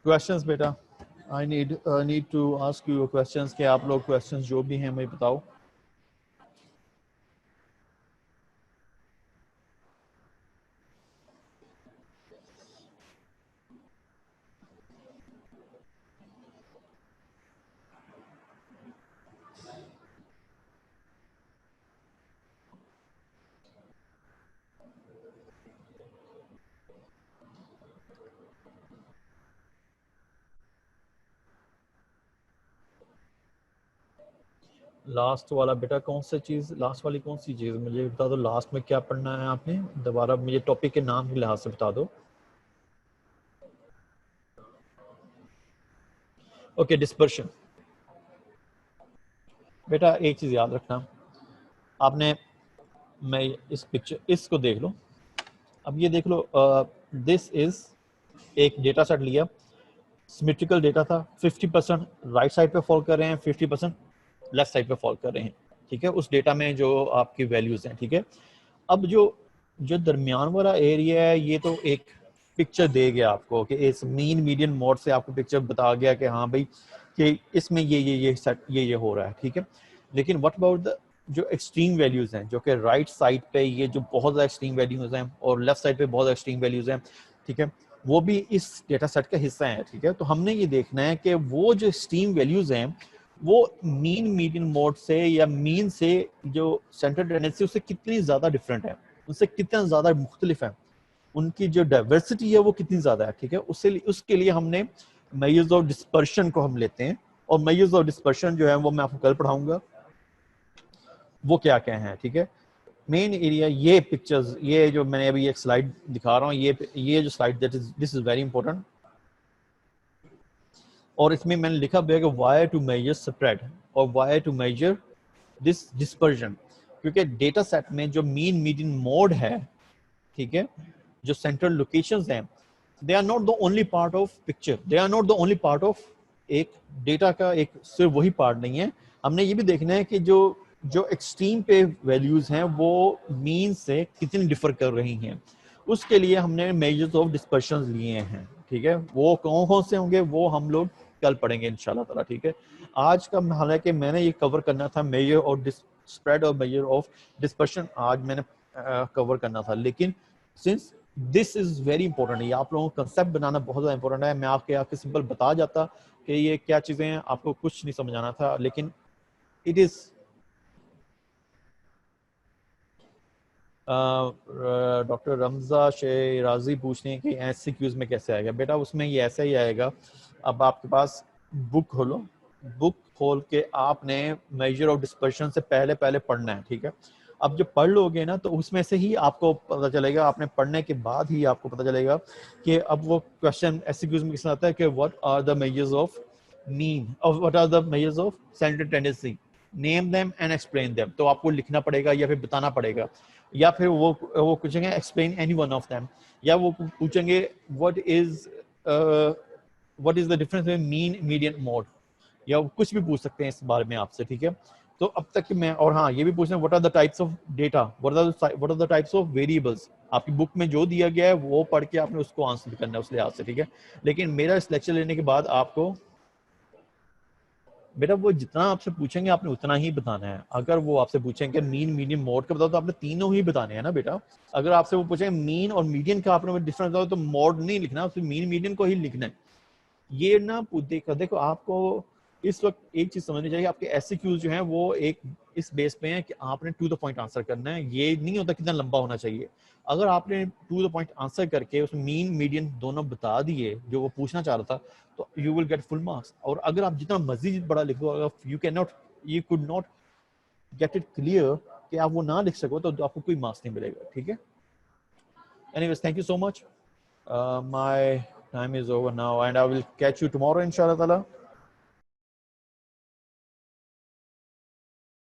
questions. बेटा I need to ask you questions कि आप लोग क्वेश्चंस जो भी हैं मुझे बताओ। लास्ट वाला बेटा कौन सी चीज, लास्ट वाली कौन सी चीज मुझे बता दो। लास्ट में क्या पढ़ना है आपने, दोबारा मुझे टॉपिक के नाम के लिहाज से बता दो। Okay, dispersion. बेटा एक चीज याद रखना आपने, मैं इस पिक्चर इसको देख लो। अब ये देख लो, दिस इज एक डेटा सेट लिया, सिमेट्रिकल डेटा था। 50% राइट साइड पे फॉल कर रहे हैं, 50% लेफ्ट साइड पे फॉल कर रहे हैं। ठीक है, उस डेटा में जो आपकी वैल्यूज हैं। ठीक है, अब जो जो दरमियान वाला एरिया है, ये तो एक पिक्चर दे गया आपको कि इस मीन मीडियन मोड से आपको पिक्चर बता गया कि हाँ भाई कि इसमें ये सेट ये हो रहा है। ठीक है, लेकिन व्हाट अबाउट द जो एक्सट्रीम वैल्यूज हैं, जो कि राइट साइड पे ये जो बहुत ज़्यादा एक्सट्रीम वैल्यूज हैं और लेफ्ट साइड पे बहुत एक्सट्रीम वैल्यूज हैं। ठीक है, वो भी इस डेटा सेट का हिस्सा है। ठीक है, तो हमने ये देखना है कि वो जो एक्सट्रीम वैल्यूज हैं वो मीन मीडियन मोड से या मीन से जो सेंट्रल टेंडेंसी उससे कितनी ज्यादा डिफरेंट है, उससे कितना ज्यादा मुख्तलिफ है, उनकी जो डाइवर्सिटी है वो कितनी ज्यादा है, ठीक है। उससे उसके लिए हमने मेजर्स ऑफ डिस्पर्शन को हम लेते हैं, और मेजर्स ऑफ डिस्पर्शन जो है वो मैं आपको कल पढ़ाऊंगा वो क्या क्या है, ठीक है। मेन एरिया ये पिक्चर्स, ये जो मैंने अभी एक स्लाइड दिखा रहा हूँ, ये जो slide that is this is very important, और इसमें मैंने लिखा भी है कि वाई टू मेजर स्प्रेड और why to measure this dispersion, क्योंकि डेटा सेट में जो मीन मीडियन मोड है, ठीक है, जो सेंट्रल लोकेशंस हैं, they are not the only part of picture, they are not the only part of एक डेटा का एक सिर्फ वही पार्ट नहीं है। हमने ये भी देखना है कि जो जो एक्सट्रीम पे वैल्यूज हैं वो मीन से कितनी डिफर कर रही हैं, उसके लिए हमने मेजर्स ऑफ डिस्पर्शन लिए हैं, ठीक है। वो कौन कौन से होंगे वो हम लोग कल पढ़ेंगे इंशाल्लाह ताला, ठीक है। आज का हालांकि मैंने ये कवर करना था मेजर और स्प्रेड और मेजर ऑफ डिस्पर्शन, आज मैंने कवर करना था, लेकिन since this is very important, ये आप लोगों को कंसेप्ट बनाना बहुत ज्यादा इंपॉर्टेंट है। मैं आपके सिंपल बता जाता कि ये क्या चीजें हैं, आपको कुछ नहीं समझ आना था, लेकिन इट इज डॉक्टर रमजा शेराजी पूछ रहे हैं कि एससीक्यूज में कैसे आएगा। बेटा उसमें ये ऐसा ही आएगा, अब आपके पास बुक खोलो, बुक खोल के आपने मेजर ऑफ डिस्पर्शन से पहले पहले पढ़ना है, ठीक है। अब जब पढ़ लोगे ना तो उसमें से ही आपको पता चलेगा, आपने पढ़ने के बाद ही आपको पता चलेगा कि अब वो क्वेश्चन एससीक्यूज में किस आता है कि what are the measures of mean और what are the measures of central tendency, name them and explain them. तो आपको लिखना पड़ेगा या फिर बताना पड़ेगा, या फिर वो पूछेंगे explain any one of them, या वो पूछेंगे what is the difference between mean median mode, या कुछ भी पूछ सकते हैं इस बारे में आपसे, ठीक है। तो अब तक कि मैं, और हाँ ये भी पूछना what are the types of data, what are the types of variables, आपकी बुक में जो दिया गया है वो पढ़ के आपने उसको आंसर करना है उस लिहाज से, ठीक है। लेकिन मेरा इस लेक्चर लेने के बाद आपको बेटा वो जितना आपसे पूछेंगे आपने उतना ही बताना है। अगर वो आपसे पूछेंगे मीन मीडियन मोड का बताओ तो आपने तीनों ही बताने हैं ना बेटा। अगर आपसे वो पूछेंगे मीन और मीडियन का आपने डिफरेंस बताओ तो मोड नहीं लिखना, उसमें मीन मीडियन को ही लिखना है। ये ना देखो आपको इस वक्त एक चीज समझनी चाहिए, आपके एससीक्यूज जो हैं वो एक इस बेस पे हैं कि आपने टू द पॉइंट आंसर करना है, ये नहीं होता कितना लंबा होना चाहिए। अगर आपने टू द पॉइंट आंसर करके उसमें मीन मीडियन दोनों बता दिए जो वो पूछना चाह रहा था, तो you will get full marks. और अगर आप जितना मजीद बड़ा लिखो, अगर you could not get it clear कि आप वो ना लिख सको तो आपको कोई मार्क्स नहीं मिलेगा, ठीक है। Anyways thank you so much, my time is over now and I will catch you tomorrow inshallah ta'ala.